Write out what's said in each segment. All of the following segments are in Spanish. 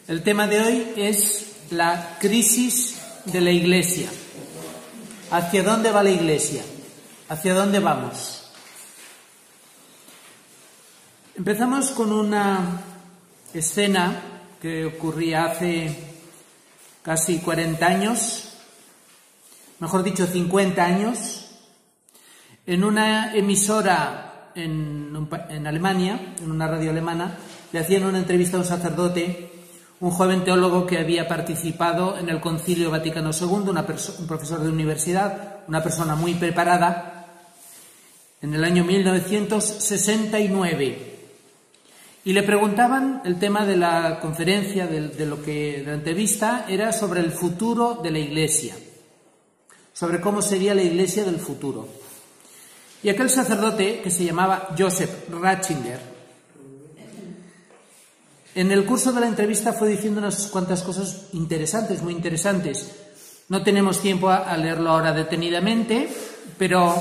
El tema de hoy es la crisis de la Iglesia. ¿Hacia dónde va la Iglesia? ¿Hacia dónde vamos? Empezamos con una escena que ocurría hace casi 40 años, mejor dicho 50 años, en una emisora en Alemania, en una radio alemana. Le hacían una entrevista a un sacerdote, un joven teólogo que había participado en el Concilio Vaticano II, un profesor de universidad, una persona muy preparada, en el año 1969. Y le preguntaban, el tema de la conferencia, de la entrevista, era sobre el futuro de la Iglesia, sobre cómo sería la Iglesia del futuro. Y aquel sacerdote, que se llamaba Joseph Ratzinger, en el curso de la entrevista fue diciendo unas cuantas cosas interesantes, muy interesantes. No tenemos tiempo a leerlo ahora detenidamente, pero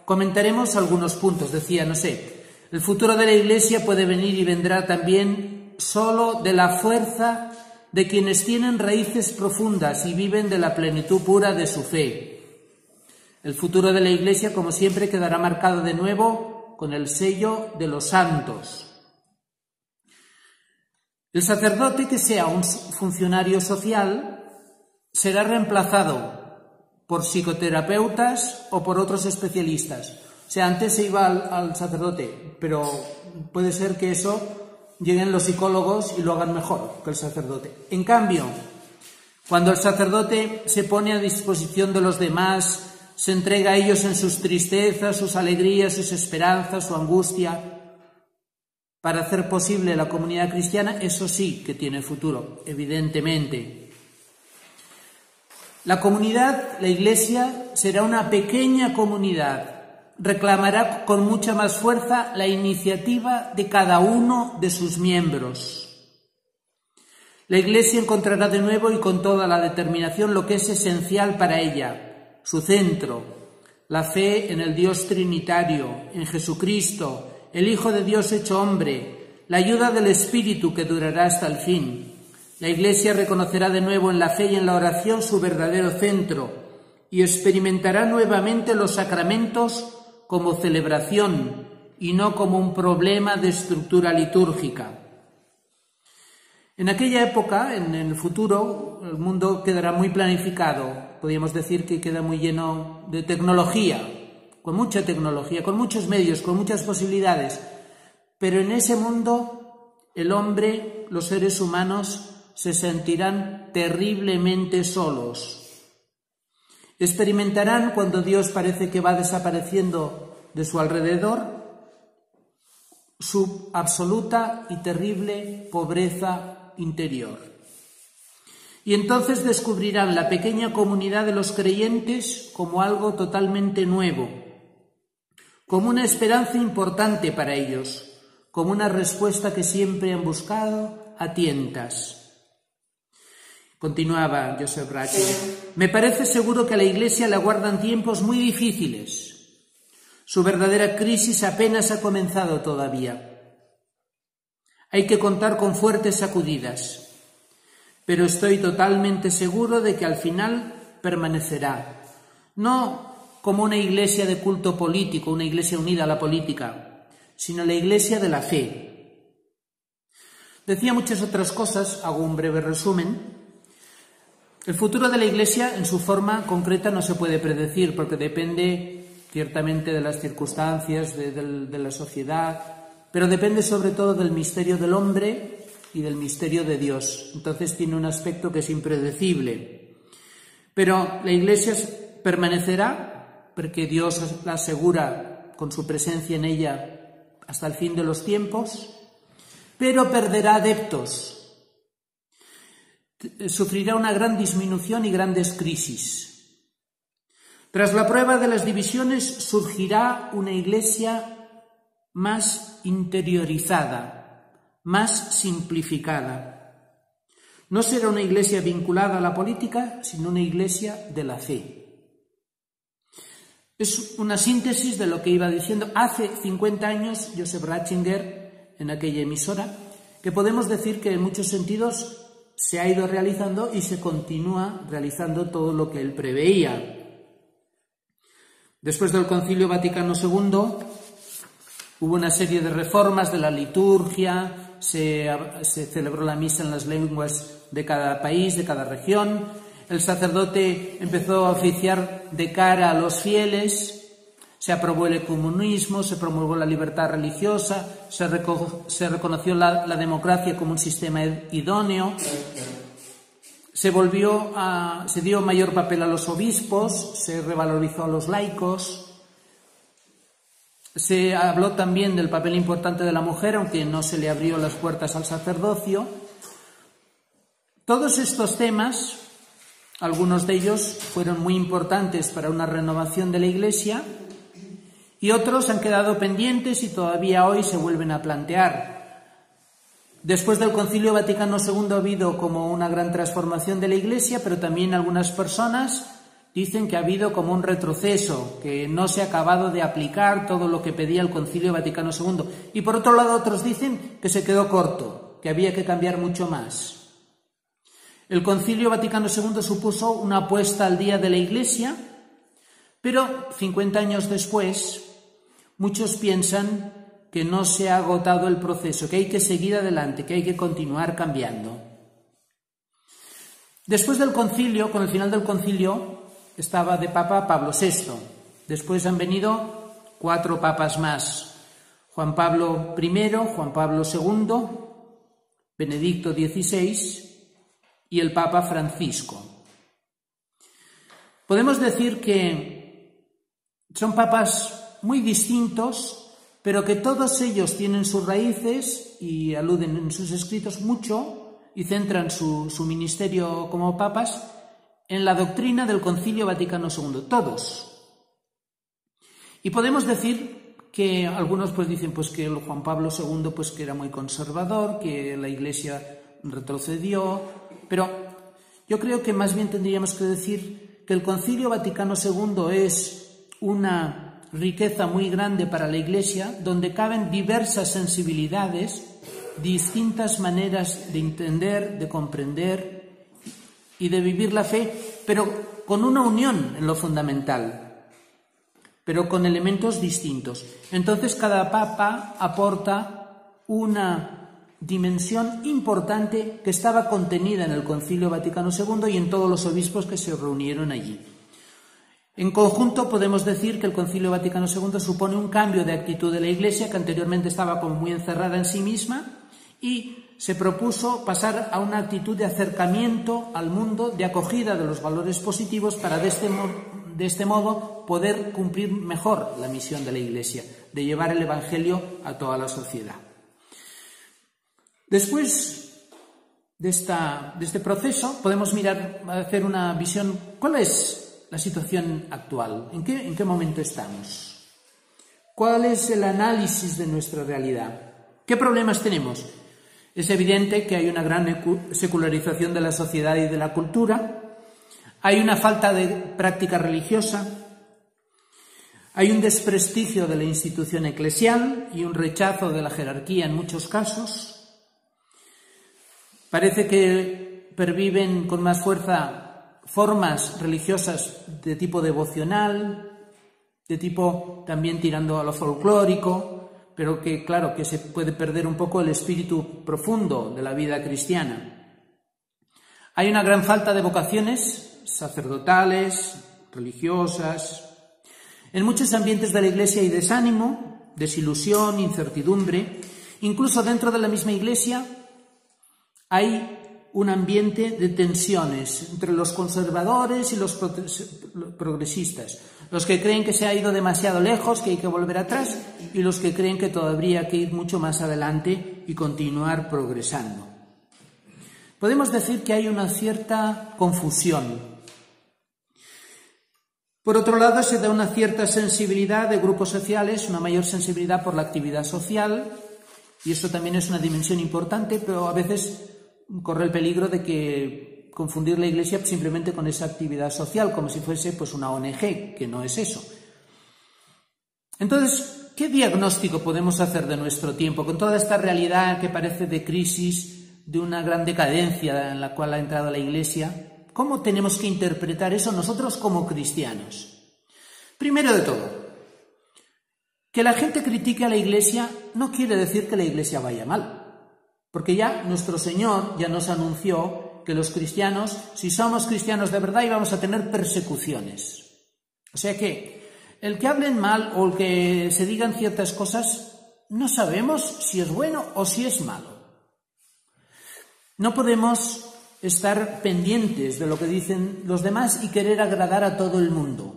comentaremos algunos puntos. Decía, no sé, el futuro de la Iglesia puede venir y vendrá también solo de la fuerza de quienes tienen raíces profundas y viven de la plenitud pura de su fe. El futuro de la Iglesia, como siempre, quedará marcado de nuevo con el sello de los santos. El sacerdote que sea un funcionario social será reemplazado por psicoterapeutas o por otros especialistas. O sea, antes se iba al sacerdote, pero puede ser que eso lleguen los psicólogos y lo hagan mejor que el sacerdote. En cambio, cuando el sacerdote se pone a disposición de los demás, se entrega a ellos en sus tristezas, sus alegrías, sus esperanzas, su angustia, para hacer posible la comunidad cristiana, eso sí que tiene futuro, evidentemente. La comunidad, la Iglesia, será una pequeña comunidad. Reclamará con mucha más fuerza la iniciativa de cada uno de sus miembros. La Iglesia encontrará de nuevo y con toda la determinación lo que es esencial para ella, su centro, la fe en el Dios Trinitario, en Jesucristo, el Hijo de Dios hecho hombre, la ayuda del Espíritu que durará hasta el fin. La Iglesia reconocerá de nuevo en la fe y en la oración su verdadero centro y experimentará nuevamente los sacramentos como celebración y no como un problema de estructura litúrgica. En aquella época, en el futuro, el mundo quedará muy planificado. Podríamos decir que queda muy lleno de tecnología, con mucha tecnología, con muchos medios, con muchas posibilidades. Pero en ese mundo, el hombre, los seres humanos, se sentirán terriblemente solos. Experimentarán, cuando Dios parece que va desapareciendo de su alrededor, su absoluta y terrible pobreza interior. Y entonces descubrirán la pequeña comunidad de los creyentes como algo totalmente nuevo, como una esperanza importante para ellos, como una respuesta que siempre han buscado a tientas. Continuaba Joseph Ratzinger. Me parece seguro que a la Iglesia le aguardan tiempos muy difíciles. Su verdadera crisis apenas ha comenzado todavía. Hay que contar con fuertes sacudidas, pero estoy totalmente seguro de que al final permanecerá. No como una iglesia de culto político, una iglesia unida a la política, sino la iglesia de la fe. Decía muchas otras cosas, hago un breve resumen. El futuro de la Iglesia en su forma concreta no se puede predecir porque depende ciertamente de las circunstancias, de la sociedad, pero depende sobre todo del misterio del hombre y del misterio de Dios. Entonces tiene un aspecto que es impredecible. Pero la Iglesia permanecerá porque Dios la asegura con su presencia en ella hasta el fin de los tiempos, pero perderá adeptos. Sufrirá una gran disminución y grandes crisis. Tras la prueba de las divisiones surgirá una Iglesia más interiorizada, más simplificada. No será una Iglesia vinculada a la política, sino una Iglesia de la fe. Es una síntesis de lo que iba diciendo hace 50 años Joseph Ratzinger en aquella emisora, que podemos decir que en muchos sentidos se ha ido realizando y se continúa realizando todo lo que él preveía. Después del Concilio Vaticano II hubo una serie de reformas de la liturgia, se celebró la misa en las lenguas de cada país, de cada región, el sacerdote empezó a oficiar de cara a los fieles, se aprobó el ecumenismo, se promulgó la libertad religiosa, se reconoció la democracia como un sistema idóneo, se dio mayor papel a los obispos, se revalorizó a los laicos. Se habló también del papel importante de la mujer, aunque no se le abrió las puertas al sacerdocio. Todos estos temas, algunos de ellos fueron muy importantes para una renovación de la Iglesia y otros han quedado pendientes y todavía hoy se vuelven a plantear. Después del Concilio Vaticano II ha habido como una gran transformación de la Iglesia, pero también algunas personas dicen que ha habido como un retroceso, que no se ha acabado de aplicar todo lo que pedía el Concilio Vaticano II. Y por otro lado otros dicen que se quedó corto, que había que cambiar mucho más. El Concilio Vaticano II supuso una puesta al día de la Iglesia, pero 50 años después muchos piensan que no se ha agotado el proceso, que hay que seguir adelante, que hay que continuar cambiando. Después del concilio, con el final del concilio, estaba de papa Pablo VI. Después han venido 4 papas más: Juan Pablo I, Juan Pablo II, Benedicto XVI y el Papa Francisco. Podemos decir que son papas muy distintos, pero que todos ellos tienen sus raíces y aluden en sus escritos mucho y centran su ministerio como papas en la doctrina del Concilio Vaticano II, todos. Y podemos decir que algunos dicen que el Juan Pablo II que era muy conservador, que la Iglesia retrocedió, pero yo creo que más bien tendríamos que decir que el Concilio Vaticano II es una riqueza muy grande para la Iglesia, donde caben diversas sensibilidades, distintas maneras de entender, de comprender y de vivir la fe, pero con una unión en lo fundamental, pero con elementos distintos. Entonces cada papa aporta una dimensión importante que estaba contenida en el Concilio Vaticano II y en todos los obispos que se reunieron allí. En conjunto podemos decir que el Concilio Vaticano II supone un cambio de actitud de la Iglesia, que anteriormente estaba como muy encerrada en sí misma, y se propuso pasar a una actitud de acercamiento al mundo, de acogida de los valores positivos, para de este modo poder cumplir mejor la misión de la Iglesia, de llevar el Evangelio a toda la sociedad. Después de este proceso podemos hacer una visión. ¿Cuál es la situación actual? ¿En qué momento estamos? ¿Cuál es el análisis de nuestra realidad? ¿Qué problemas tenemos? Es evidente que hay una gran secularización de la sociedad y de la cultura, hay una falta de práctica religiosa, hay un desprestigio de la institución eclesial y un rechazo de la jerarquía en muchos casos. Parece que perviven con más fuerza formas religiosas de tipo devocional, de tipo también tirando a lo folclórico, pero que claro que se puede perder un poco el espíritu profundo de la vida cristiana. Hay una gran falta de vocaciones sacerdotales, religiosas. En muchos ambientes de la Iglesia hay desánimo, desilusión, incertidumbre. Incluso dentro de la misma Iglesia hay un ambiente de tensiones entre los conservadores y los progresistas, los que creen que se ha ido demasiado lejos, que hay que volver atrás, y los que creen que todavía hay que ir mucho más adelante y continuar progresando. Podemos decir que hay una cierta confusión. Por otro lado, se da una cierta sensibilidad de grupos sociales, una mayor sensibilidad por la actividad social, y eso también es una dimensión importante, pero a veces corre el peligro de que confundir la Iglesia simplemente con esa actividad social, como si fuese una ONG, que no es eso. Entonces, ¿qué diagnóstico podemos hacer de nuestro tiempo con toda esta realidad que parece de crisis, de una gran decadencia en la cual ha entrado la Iglesia, ¿cómo tenemos que interpretar eso nosotros como cristianos? Primero de todo, que la gente critique a la Iglesia no quiere decir que la Iglesia vaya mal, porque ya nuestro Señor ya nos anunció que los cristianos, si somos cristianos de verdad, íbamos a tener persecuciones. O sea que el que hablen mal o el que se digan ciertas cosas, no sabemos si es bueno o si es malo. No podemos estar pendientes de lo que dicen los demás y querer agradar a todo el mundo.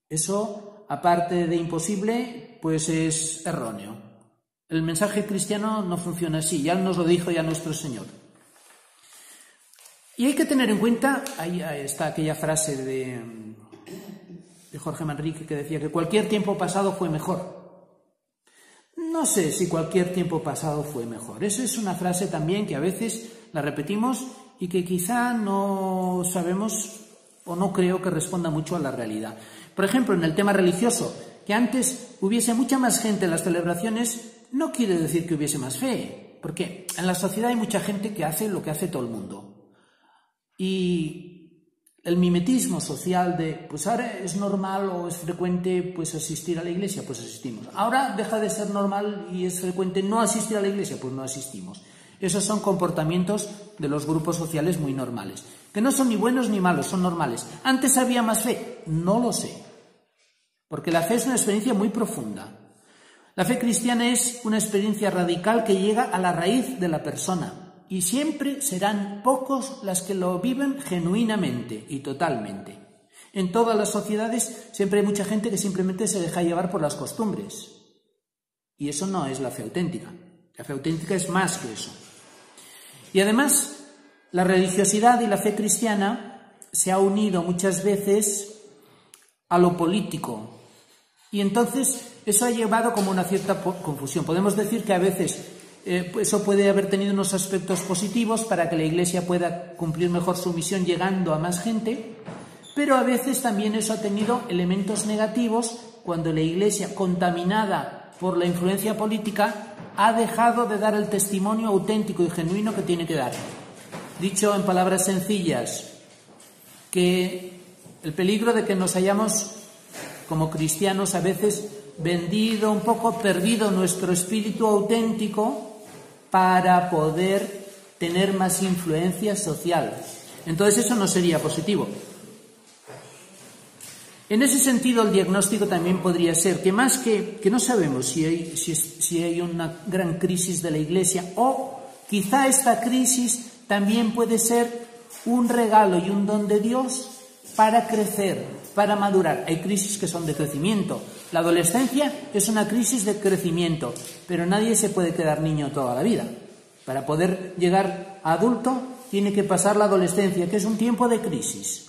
Eso, aparte de imposible, pues es erróneo. El mensaje cristiano no funciona así, ya nos lo dijo ya nuestro Señor. Y hay que tener en cuenta, ahí está aquella frase de Jorge Manrique que decía que cualquier tiempo pasado fue mejor. No sé si cualquier tiempo pasado fue mejor. Esa es una frase también que a veces la repetimos y que quizá no sabemos o no creo que responda mucho a la realidad. Por ejemplo, en el tema religioso, que antes hubiese mucha más gente en las celebraciones, no quiere decir que hubiese más fe, porque en la sociedad hay mucha gente que hace lo que hace todo el mundo. Y el mimetismo social de, pues ahora es normal o es frecuente pues asistir a la iglesia, pues asistimos. Ahora deja de ser normal y es frecuente no asistir a la iglesia, pues no asistimos. Esos son comportamientos de los grupos sociales muy normales, que no son ni buenos ni malos, son normales. ¿Antes había más fe? No lo sé, porque la fe es una experiencia muy profunda. La fe cristiana es una experiencia radical que llega a la raíz de la persona. Y siempre serán pocos las que lo viven genuinamente y totalmente. En todas las sociedades siempre hay mucha gente que simplemente se deja llevar por las costumbres. Y eso no es la fe auténtica. La fe auténtica es más que eso. Y además, la religiosidad y la fe cristiana se ha unido muchas veces a lo político. Y entonces eso ha llevado como una cierta confusión. Podemos decir que a veces eso puede haber tenido unos aspectos positivos para que la Iglesia pueda cumplir mejor su misión llegando a más gente, pero a veces también eso ha tenido elementos negativos cuando la Iglesia, contaminada por la influencia política, ha dejado de dar el testimonio auténtico y genuino que tiene que dar. Dicho en palabras sencillas, que el peligro de que nos hayamos, como cristianos, a veces vendido un poco, perdido nuestro espíritu auténtico para poder tener más influencia social. Entonces eso no sería positivo. En ese sentido, el diagnóstico también podría ser que más que no sabemos si hay una gran crisis de la Iglesia, o quizá esta crisis también puede ser un regalo y un don de Dios para crecer, para madurar. Hay crisis que son de crecimiento. La adolescencia es una crisis de crecimiento, pero nadie se puede quedar niño toda la vida. Para poder llegar a adulto tiene que pasar la adolescencia, que es un tiempo de crisis.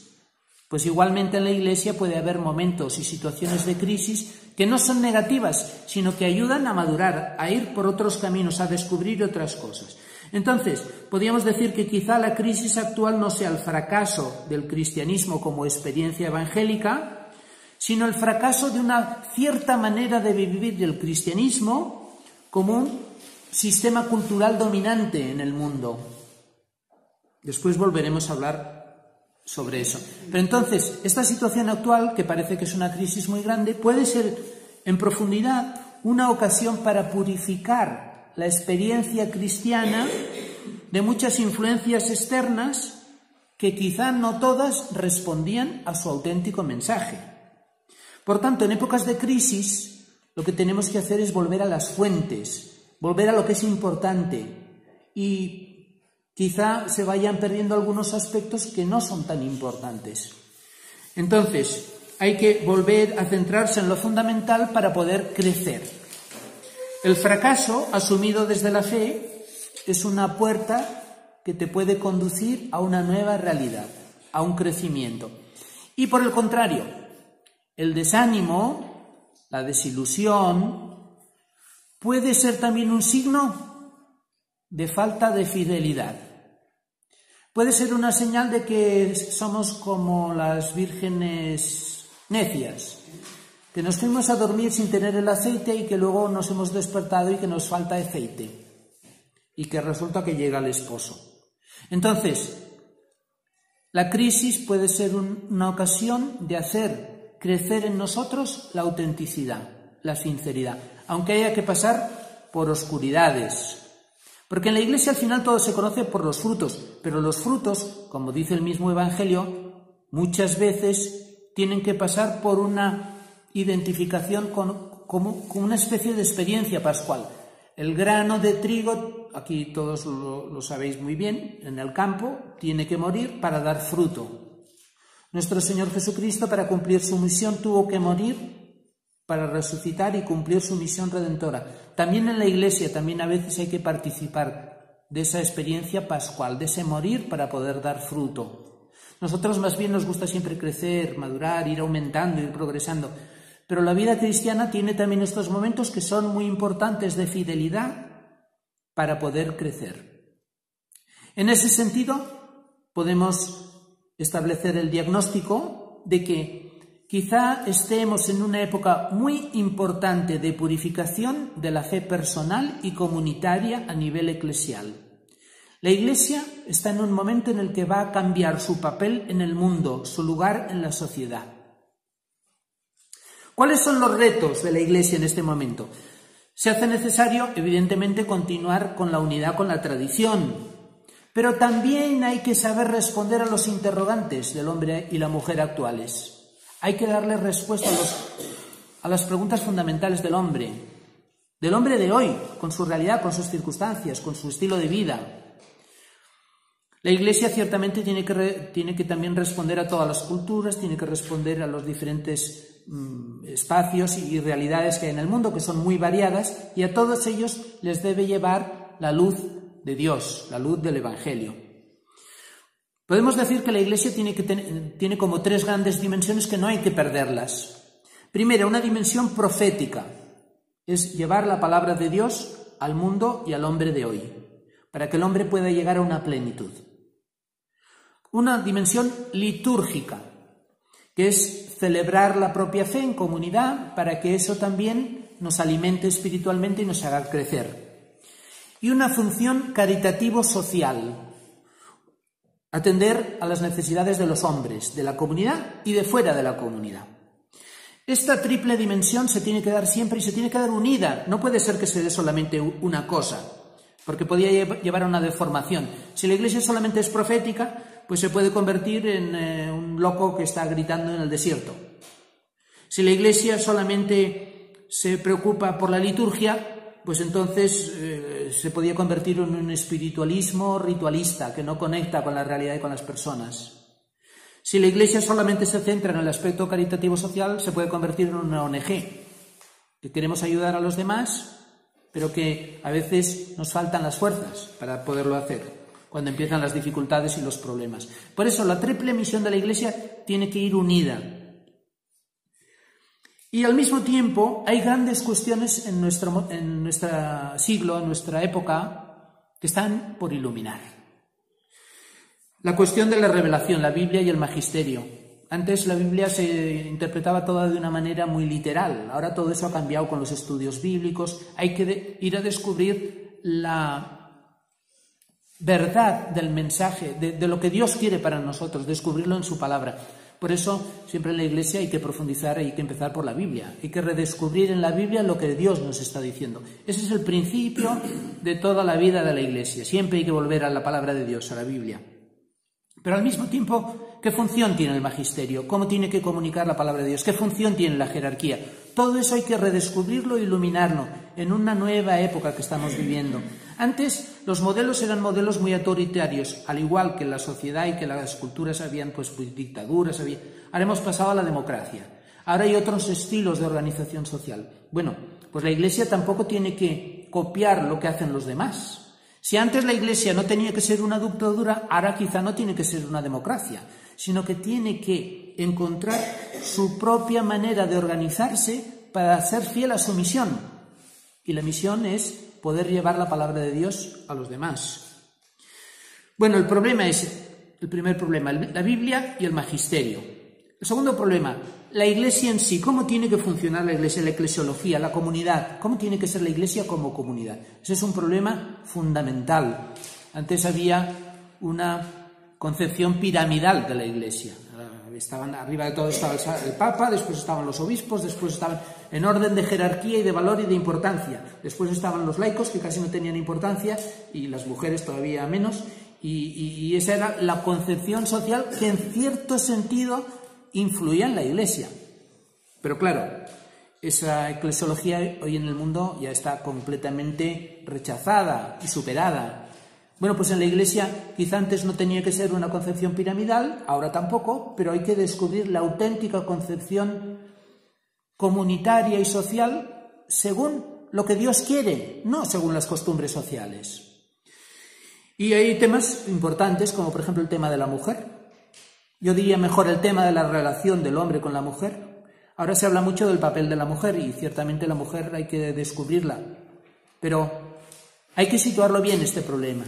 Pues igualmente en la Iglesia puede haber momentos y situaciones de crisis que no son negativas, sino que ayudan a madurar, a ir por otros caminos, a descubrir otras cosas. Entonces, podríamos decir que quizá la crisis actual no sea el fracaso del cristianismo como experiencia evangélica, sino el fracaso de una cierta manera de vivir el cristianismo como un sistema cultural dominante en el mundo. Después volveremos a hablar sobre eso. Pero entonces, esta situación actual, que parece que es una crisis muy grande, puede ser en profundidad una ocasión para purificar la experiencia cristiana de muchas influencias externas que quizá no todas respondían a su auténtico mensaje. Por tanto, en épocas de crisis, lo que tenemos que hacer es volver a las fuentes, volver a lo que es importante, y quizá se vayan perdiendo algunos aspectos que no son tan importantes. Entonces, hay que volver a centrarse en lo fundamental para poder crecer. El fracaso, asumido desde la fe, es una puerta que te puede conducir a una nueva realidad, a un crecimiento. Y por el contrario, el desánimo, la desilusión, puede ser también un signo de falta de fidelidad. Puede ser una señal de que somos como las vírgenes necias, que nos fuimos a dormir sin tener el aceite y que luego nos hemos despertado y que nos falta aceite. y que resulta que llega el esposo. Entonces, la crisis puede ser una ocasión de hacer crecer en nosotros la autenticidad, la sinceridad, aunque haya que pasar por oscuridades. Porque en la Iglesia al final todo se conoce por los frutos, pero los frutos, como dice el mismo Evangelio, muchas veces tienen que pasar por una identificación con una especie de experiencia pascual. El grano de trigo, aquí todos lo sabéis muy bien, en el campo tiene que morir para dar fruto. Nuestro Señor Jesucristo, para cumplir su misión, tuvo que morir para resucitar y cumplir su misión redentora. También en la Iglesia, también a veces hay que participar de esa experiencia pascual, de ese morir para poder dar fruto. Nosotros más bien nos gusta siempre crecer, madurar, ir aumentando, ir progresando. Pero la vida cristiana tiene también estos momentos que son muy importantes de fidelidad para poder crecer. En ese sentido, podemos establecer el diagnóstico de que quizá estemos en una época muy importante de purificación de la fe personal y comunitaria a nivel eclesial. La Iglesia está en un momento en el que va a cambiar su papel en el mundo, su lugar en la sociedad. ¿Cuáles son los retos de la Iglesia en este momento? Se hace necesario, evidentemente, continuar con la unidad con la tradición, pero también hay que saber responder a los interrogantes del hombre y la mujer actuales. Hay que darle respuesta a las preguntas fundamentales del hombre de hoy, con su realidad, con sus circunstancias, con su estilo de vida. La Iglesia ciertamente tiene que también responder a todas las culturas, tiene que responder a los diferentes espacios y realidades que hay en el mundo, que son muy variadas, y a todos ellos les debe llevar la luz de Dios, la luz del Evangelio. Podemos decir que la Iglesia tiene como tres grandes dimensiones que no hay que perderlas. Primero, una dimensión profética, es llevar la palabra de Dios al mundo y al hombre de hoy, para que el hombre pueda llegar a una plenitud. Una dimensión litúrgica, que es celebrar la propia fe en comunidad para que eso también nos alimente espiritualmente y nos haga crecer. Y una función caritativo-social, atender a las necesidades de los hombres, de la comunidad y de fuera de la comunidad. Esta triple dimensión se tiene que dar siempre y se tiene que dar unida. No puede ser que se dé solamente una cosa, porque podría llevar a una deformación. Si la Iglesia solamente es profética, pues se puede convertir en un loco que está gritando en el desierto. Si la Iglesia solamente se preocupa por la liturgia, pues entonces se podía convertir en un espiritualismo ritualista que no conecta con la realidad y con las personas. Si la Iglesia solamente se centra en el aspecto caritativo social, se puede convertir en una ONG, que queremos ayudar a los demás, pero que a veces nos faltan las fuerzas para poderlo hacer, cuando empiezan las dificultades y los problemas. Por eso la triple misión de la Iglesia tiene que ir unida. Y al mismo tiempo hay grandes cuestiones en nuestro siglo, en nuestra época, que están por iluminar. La cuestión de la revelación, la Biblia y el magisterio. Antes la Biblia se interpretaba toda de una manera muy literal. Ahora todo eso ha cambiado con los estudios bíblicos. Hay que ir a descubrir la verdad del mensaje, de lo que Dios quiere para nosotros, descubrirlo en su palabra. Por eso, siempre en la Iglesia hay que profundizar, hay que empezar por la Biblia. Hay que redescubrir en la Biblia lo que Dios nos está diciendo. Ese es el principio de toda la vida de la Iglesia. Siempre hay que volver a la palabra de Dios, a la Biblia. Pero al mismo tiempo, ¿qué función tiene el magisterio? ¿Cómo tiene que comunicar la palabra de Dios? ¿Qué función tiene la jerarquía? Todo eso hay que redescubrirlo e iluminarlo en una nueva época que estamos viviendo. Antes los modelos eran modelos muy autoritarios, al igual que la sociedad y que las culturas habían pues dictaduras. Ahora hemos pasado a la democracia. Ahora hay otros estilos de organización social. Bueno, pues la Iglesia tampoco tiene que copiar lo que hacen los demás. Si antes la Iglesia no tenía que ser una dictadura, ahora quizá no tiene que ser una democracia, sino que tiene que encontrar su propia manera de organizarse para ser fiel a su misión. Y la misión es poder llevar la palabra de Dios a los demás. Bueno, el primer problema, la Biblia y el magisterio. El segundo problema, la Iglesia en sí. ¿Cómo tiene que funcionar la Iglesia, la eclesiología, la comunidad? ¿Cómo tiene que ser la Iglesia como comunidad? Ese es un problema fundamental. Antes había una concepción piramidal de la Iglesia. Arriba de todo estaba el Papa, después estaban los obispos, después estaban en orden de jerarquía y de valor y de importancia. Después estaban los laicos, que casi no tenían importancia, y las mujeres todavía menos. Y esa era la concepción social que en cierto sentido influía en la Iglesia. Pero claro, esa eclesiología hoy en el mundo ya está completamente rechazada y superada. Bueno, pues en la Iglesia quizá antes no tenía que ser una concepción piramidal, ahora tampoco, pero hay que descubrir la auténtica concepción comunitaria y social según lo que Dios quiere, no según las costumbres sociales. Y hay temas importantes, como por ejemplo el tema de la mujer. Yo diría mejor el tema de la relación del hombre con la mujer. Ahora se habla mucho del papel de la mujer y ciertamente la mujer hay que descubrirla, pero hay que situarlo bien este problema.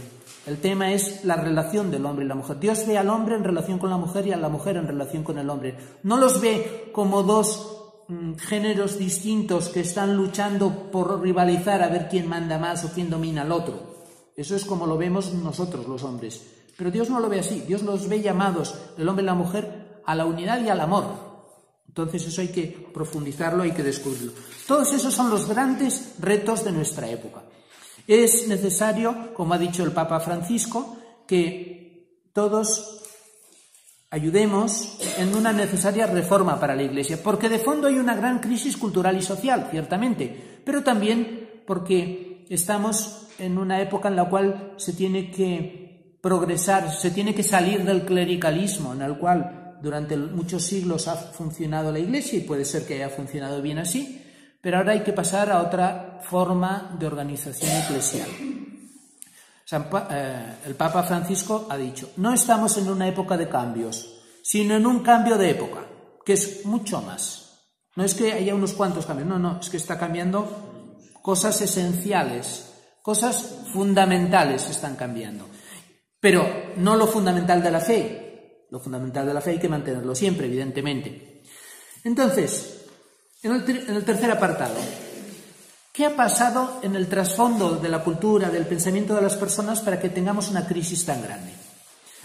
El tema es la relación del hombre y la mujer. Dios ve al hombre en relación con la mujer y a la mujer en relación con el hombre. No los ve como dos géneros distintos que están luchando por rivalizar a ver quién manda más o quién domina al otro. Eso es como lo vemos nosotros los hombres. Pero Dios no lo ve así. Dios los ve llamados, el hombre y la mujer, a la unidad y al amor. Entonces eso hay que profundizarlo, hay que descubrirlo. Todos esos son los grandes retos de nuestra época. Es necesario, como ha dicho el Papa Francisco, que todos ayudemos en una necesaria reforma para la Iglesia, porque de fondo hay una gran crisis cultural y social, ciertamente, pero también porque estamos en una época en la cual se tiene que progresar, se tiene que salir del clericalismo en el cual durante muchos siglos ha funcionado la Iglesia, y puede ser que haya funcionado bien así, pero ahora hay que pasar a otra forma de organización eclesial. El Papa Francisco ha dicho, no estamos en una época de cambios, sino en un cambio de época, que es mucho más. No es que haya unos cuantos cambios, no, es que está cambiando cosas esenciales, cosas fundamentales están cambiando. Pero no lo fundamental de la fe. Lo fundamental de la fe hay que mantenerlo siempre, evidentemente. Entonces, en el tercer apartado, ¿qué ha pasado en el trasfondo de la cultura, del pensamiento de las personas para que tengamos una crisis tan grande?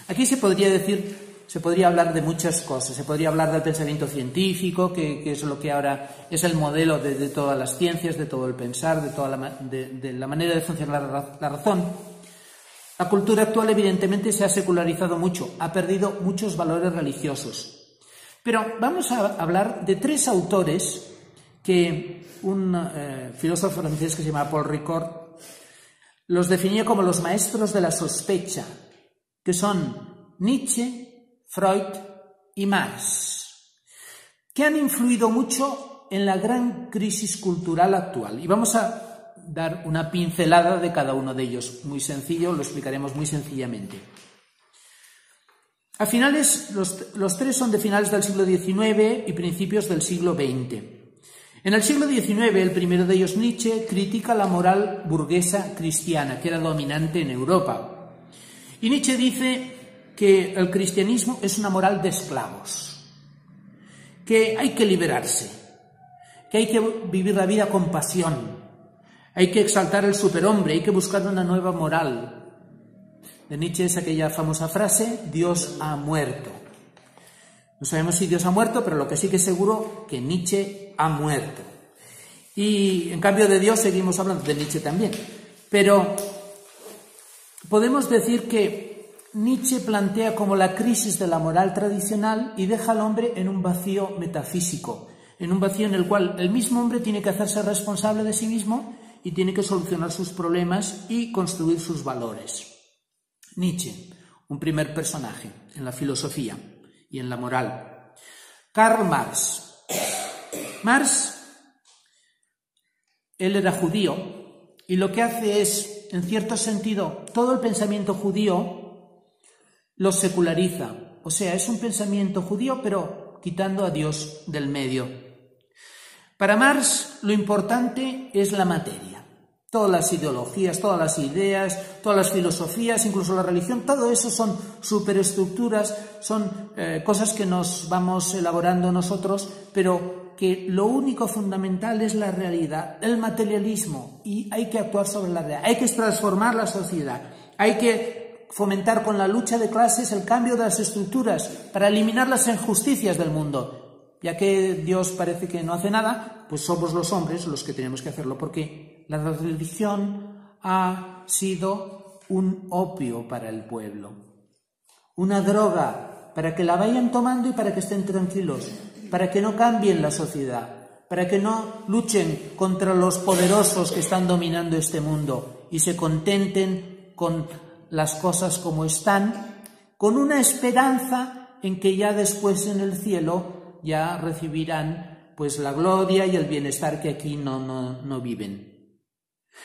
Aquí se podría hablar de muchas cosas. Se podría hablar del pensamiento científico, que es lo que ahora es el modelo de todas las ciencias, de todo el pensar, de la manera de funcionar la razón. La cultura actual evidentemente se ha secularizado mucho, ha perdido muchos valores religiosos. Pero vamos a hablar de tres autores que un filósofo francés que se llama Paul Ricoeur los definía como los maestros de la sospecha, que son Nietzsche, Freud y Marx, que han influido mucho en la gran crisis cultural actual. Y vamos a dar una pincelada de cada uno de ellos. Muy sencillo, lo explicaremos muy sencillamente. A finales, los tres son de finales del siglo XIX y principios del siglo XX. En el siglo XIX, el primero de ellos, Nietzsche, critica la moral burguesa cristiana, que era dominante en Europa. Y Nietzsche dice que el cristianismo es una moral de esclavos, que hay que liberarse, que hay que vivir la vida con pasión, hay que exaltar el superhombre, hay que buscar una nueva moral. De Nietzsche es aquella famosa frase, Dios ha muerto. No sabemos si Dios ha muerto, pero lo que sí que es seguro que Nietzsche ha muerto. Y en cambio de Dios seguimos hablando de Nietzsche también. Pero podemos decir que Nietzsche plantea como la crisis de la moral tradicional y deja al hombre en un vacío metafísico, en un vacío en el cual el mismo hombre tiene que hacerse responsable de sí mismo y tiene que solucionar sus problemas y construir sus valores. Nietzsche, un primer personaje en la filosofía y en la moral. Karl Marx. Marx, él era judío y lo que hace es, en cierto sentido, todo el pensamiento judío lo seculariza. O sea, es un pensamiento judío, pero quitando a Dios del medio. Para Marx, lo importante es la materia. Todas las ideologías, todas las ideas, todas las filosofías, incluso la religión, todo eso son superestructuras, son cosas que nos vamos elaborando nosotros, pero que lo único fundamental es la realidad, el materialismo, y hay que actuar sobre la realidad, hay que transformar la sociedad, hay que fomentar con la lucha de clases el cambio de las estructuras para eliminar las injusticias del mundo. Ya que Dios parece que no hace nada, pues somos los hombres los que tenemos que hacerlo, porque la religión ha sido un opio para el pueblo, una droga para que la vayan tomando y para que estén tranquilos, para que no cambien la sociedad, para que no luchen contra los poderosos que están dominando este mundo y se contenten con las cosas como están, con una esperanza en que ya después en el cielo ya recibirán pues la gloria y el bienestar que aquí no viven.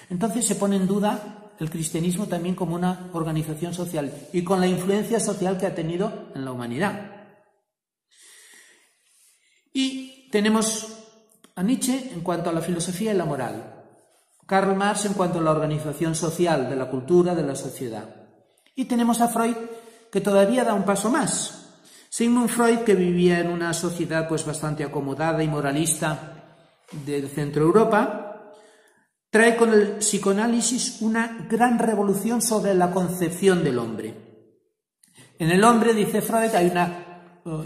Entonces se pone en duda el cristianismo también como una organización social y con la influencia social que ha tenido en la humanidad. Y tenemos a Nietzsche en cuanto a la filosofía y la moral, Karl Marx en cuanto a la organización social de la cultura, de la sociedad. Y tenemos a Freud, que todavía da un paso más. Sigmund Freud, que vivía en una sociedad pues bastante acomodada y moralista del centro Europa, trae con el psicoanálisis una gran revolución sobre la concepción del hombre. En el hombre, dice Freud, hay una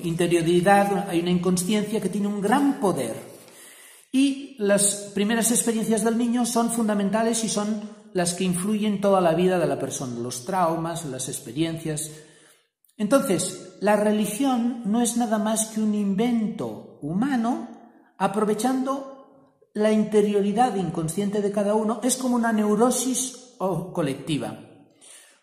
interioridad, hay una inconsciencia que tiene un gran poder. Y las primeras experiencias del niño son fundamentales y son las que influyen toda la vida de la persona, los traumas, las experiencias. Entonces, la religión no es nada más que un invento humano aprovechando la interioridad inconsciente de cada uno. Es como una neurosis colectiva.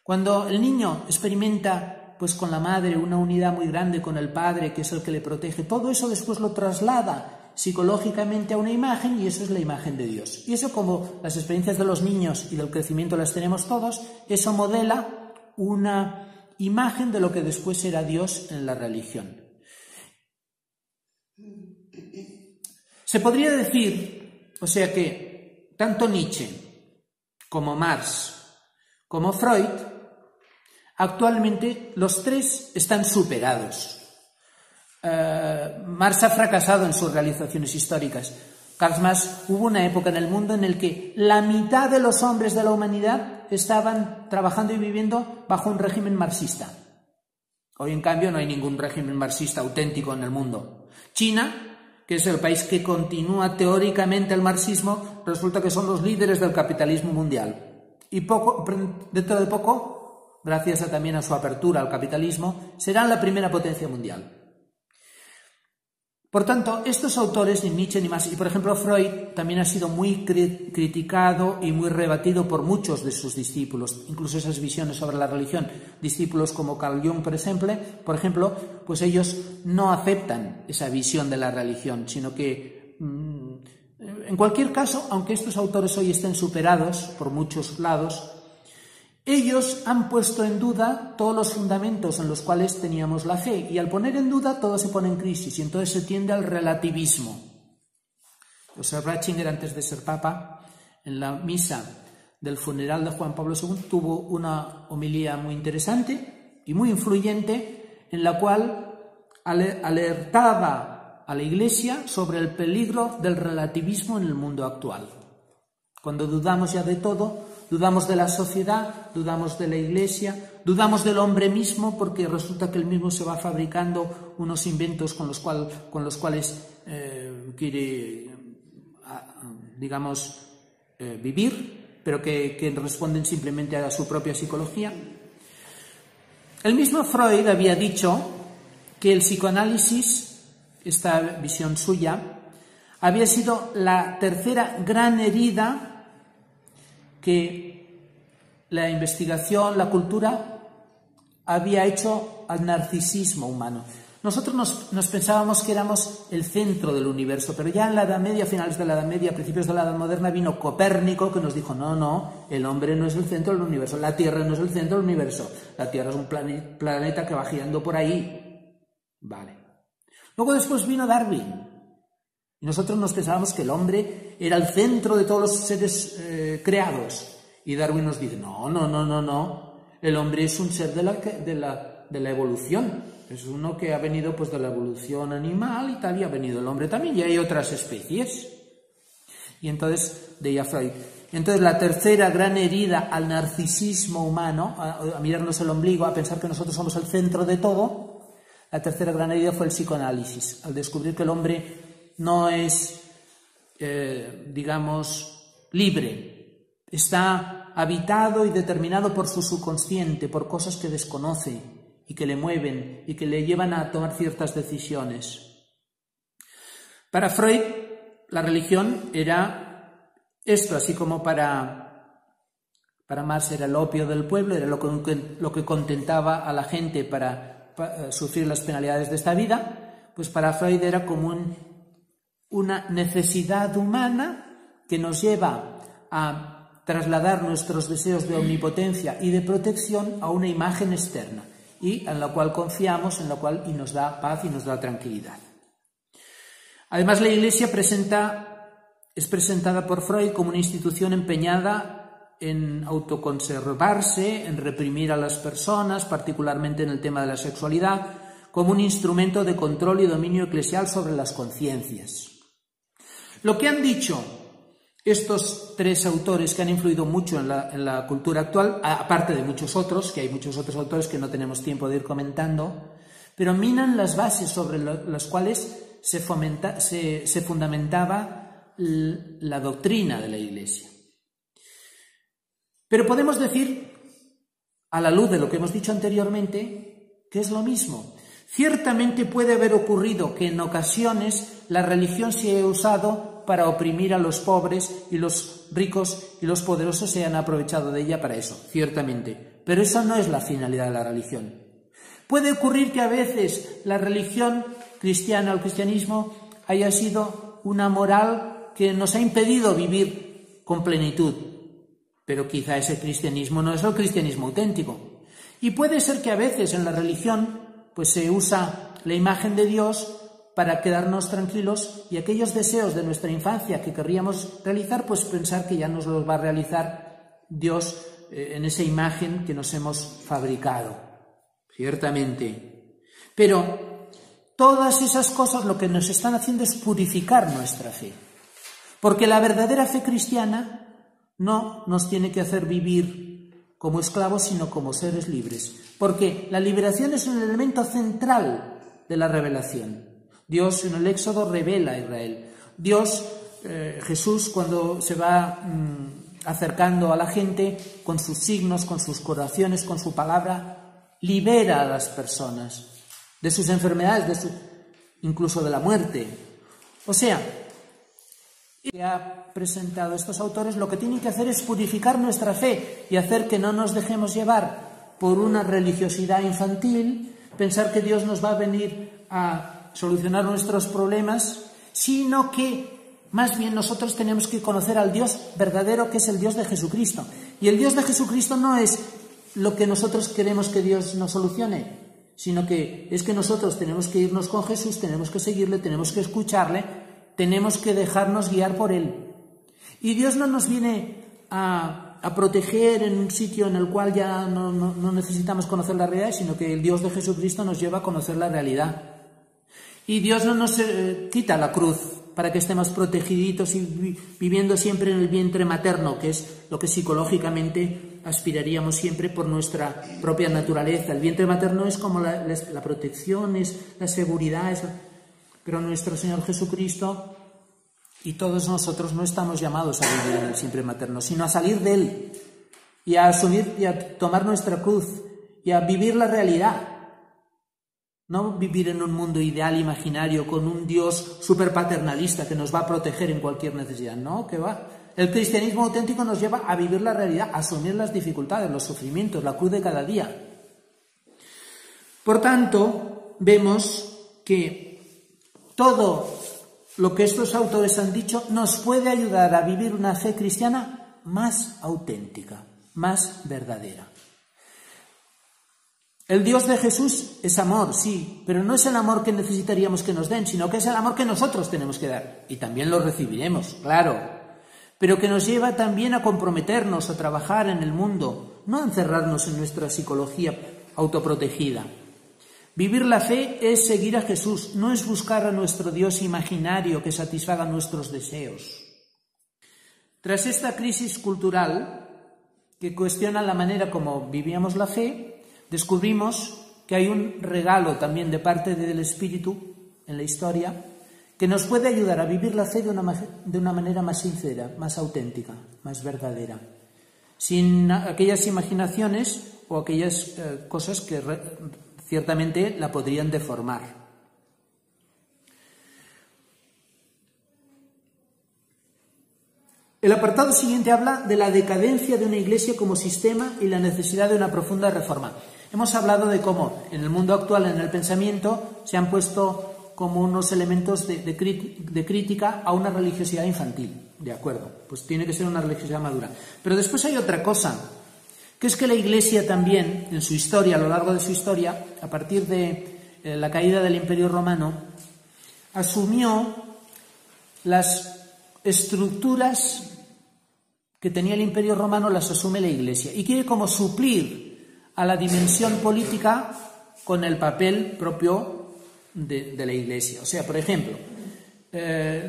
Cuando el niño experimenta pues con la madre una unidad muy grande con el padre, que es el que le protege, todo eso después lo traslada psicológicamente a una imagen y eso es la imagen de Dios. Y eso, como las experiencias de los niños y del crecimiento las tenemos todos, eso modela una imagen de lo que después será Dios en la religión. Se podría decir, o sea que tanto Nietzsche como Marx como Freud, actualmente los tres están superados. Marx ha fracasado en sus realizaciones históricas. Karl Marx, hubo una época en el mundo en la que la mitad de los hombres de la humanidad estaban trabajando y viviendo bajo un régimen marxista. Hoy, en cambio, no hay ningún régimen marxista auténtico en el mundo. China, que es el país que continúa teóricamente el marxismo, resulta que son los líderes del capitalismo mundial. Y dentro de poco, gracias también a su apertura al capitalismo, serán la primera potencia mundial. Por tanto, estos autores, ni Nietzsche ni Marx, y por ejemplo Freud, también ha sido muy criticado y muy rebatido por muchos de sus discípulos, incluso esas visiones sobre la religión. Discípulos como Carl Jung, por ejemplo, pues ellos no aceptan esa visión de la religión, sino que, en cualquier caso, aunque estos autores hoy estén superados por muchos lados, ellos han puesto en duda todos los fundamentos en los cuales teníamos la fe, y al poner en duda todo se pone en crisis y entonces se tiende al relativismo. Joseph Ratzinger, antes de ser papa, en la misa del funeral de Juan Pablo II, tuvo una homilía muy interesante y muy influyente en la cual alertaba a la Iglesia sobre el peligro del relativismo en el mundo actual. Cuando dudamos ya de todo, dudamos de la sociedad, dudamos de la Iglesia, dudamos del hombre mismo, porque resulta que él mismo se va fabricando unos inventos con los cuales quiere, digamos, vivir, pero que responden simplemente a su propia psicología. El mismo Freud había dicho que el psicoanálisis, esta visión suya, había sido la tercera gran herida que la investigación, la cultura, había hecho al narcisismo humano. Nosotros nos pensábamos que éramos el centro del universo, pero ya en la Edad Media, finales de la Edad Media, principios de la Edad Moderna, vino Copérnico, que nos dijo, no, el hombre no es el centro del universo, la Tierra no es el centro del universo, la Tierra es un planeta que va girando por ahí. Vale. Luego después vino Darwin, Y nosotros nos pensábamos que el hombre era el centro de todos los seres creados. Y Darwin nos dice, no. El hombre es un ser de la evolución. Es uno que ha venido pues de la evolución animal y tal, y ha venido el hombre también, y hay otras especies. Y entonces, de Freud. Entonces, la tercera gran herida al narcisismo humano, a mirarnos el ombligo, a pensar que nosotros somos el centro de todo, la tercera gran herida fue el psicoanálisis, al descubrir que el hombre no es, digamos, libre, está habitado y determinado por su subconsciente, por cosas que desconoce y que le mueven y que le llevan a tomar ciertas decisiones. Para Freud, la religión era esto, así como para Marx era el opio del pueblo, era lo que contentaba a la gente para sufrir las penalidades de esta vida, pues para Freud era como una necesidad humana que nos lleva a trasladar nuestros deseos de omnipotencia y de protección a una imagen externa, y en la cual confiamos, y nos da paz y nos da tranquilidad. Además, la Iglesia es presentada por Freud como una institución empeñada en autoconservarse, en reprimir a las personas, particularmente en el tema de la sexualidad, como un instrumento de control y dominio eclesial sobre las conciencias. Lo que han dicho estos tres autores que han influido mucho en la cultura actual, aparte de muchos otros, que hay muchos otros autores que no tenemos tiempo de ir comentando, pero minan las bases sobre las cuales se fundamentaba la doctrina de la Iglesia. Pero podemos decir, a la luz de lo que hemos dicho anteriormente, que es lo mismo. Ciertamente puede haber ocurrido que en ocasiones la religión se haya usado para oprimir a los pobres, y los ricos y los poderosos se han aprovechado de ella para eso, ciertamente. Pero eso no es la finalidad de la religión. Puede ocurrir que a veces la religión cristiana, el cristianismo, haya sido una moral que nos ha impedido vivir con plenitud, pero quizá ese cristianismo no es el cristianismo auténtico. Y puede ser que a veces en la religión pues se usa la imagen de Dios para quedarnos tranquilos, y aquellos deseos de nuestra infancia que querríamos realizar, pues pensar que ya nos los va a realizar Dios en esa imagen que nos hemos fabricado, ciertamente. Pero todas esas cosas lo que nos están haciendo es purificar nuestra fe. Porque la verdadera fe cristiana no nos tiene que hacer vivir como esclavos, sino como seres libres. Porque la liberación es un elemento central de la revelación. Dios en el Éxodo revela a Israel. Jesús, cuando se va acercando a la gente, con sus signos, con sus curaciones, con su palabra, libera a las personas de sus enfermedades, incluso de la muerte. O sea, que ha presentado estos autores, lo que tienen que hacer es purificar nuestra fe y hacer que no nos dejemos llevar por una religiosidad infantil, pensar que Dios nos va a venir a solucionar nuestros problemas, sino que más bien nosotros tenemos que conocer al Dios verdadero, que es el Dios de Jesucristo. Y el Dios de Jesucristo no es lo que nosotros queremos que Dios nos solucione, sino que es que nosotros tenemos que irnos con Jesús, tenemos que seguirle, tenemos que escucharle, tenemos que dejarnos guiar por Él. Y Dios no nos viene a proteger en un sitio en el cual ya no necesitamos conocer la realidad, sino que el Dios de Jesucristo nos lleva a conocer la realidad. Y Dios no nos quita la cruz para que estemos protegiditos y viviendo siempre en el vientre materno, que es lo que psicológicamente aspiraríamos siempre por nuestra propia naturaleza. El vientre materno es como la protección, es la seguridad, pero nuestro Señor Jesucristo y todos nosotros no estamos llamados a vivir en el vientre materno, sino a salir de Él y a asumir y a tomar nuestra cruz y a vivir la realidad. No vivir en un mundo ideal, imaginario, con un Dios superpaternalista que nos va a proteger en cualquier necesidad. No, que va. El cristianismo auténtico nos lleva a vivir la realidad, a asumir las dificultades, los sufrimientos, la cruz de cada día. Por tanto, vemos que todo lo que estos autores han dicho nos puede ayudar a vivir una fe cristiana más auténtica, más verdadera. El Dios de Jesús es amor, sí, pero no es el amor que necesitaríamos que nos den, sino que es el amor que nosotros tenemos que dar. Y también lo recibiremos, claro, pero que nos lleva también a comprometernos, a trabajar en el mundo, no a encerrarnos en nuestra psicología autoprotegida. Vivir la fe es seguir a Jesús, no es buscar a nuestro Dios imaginario que satisfaga nuestros deseos. Tras esta crisis cultural que cuestiona la manera como vivíamos la fe, descubrimos que hay un regalo también de parte del Espíritu en la historia que nos puede ayudar a vivir la fe de una manera más sincera, más auténtica, más verdadera, sin aquellas imaginaciones o aquellas cosas que ciertamente la podrían deformar. El apartado siguiente habla de la decadencia de una iglesia como sistema y la necesidad de una profunda reforma. Hemos hablado de cómo en el mundo actual, en el pensamiento, se han puesto como unos elementos de crítica a una religiosidad infantil. De acuerdo, pues tiene que ser una religiosidad madura. Pero después hay otra cosa, que es que la Iglesia también, en su historia, a lo largo de su historia, a partir de la caída del Imperio Romano, asumió las estructuras que tenía el Imperio Romano, las asume la Iglesia y quiere como suplir a la dimensión política con el papel propio de la Iglesia. O sea, por ejemplo,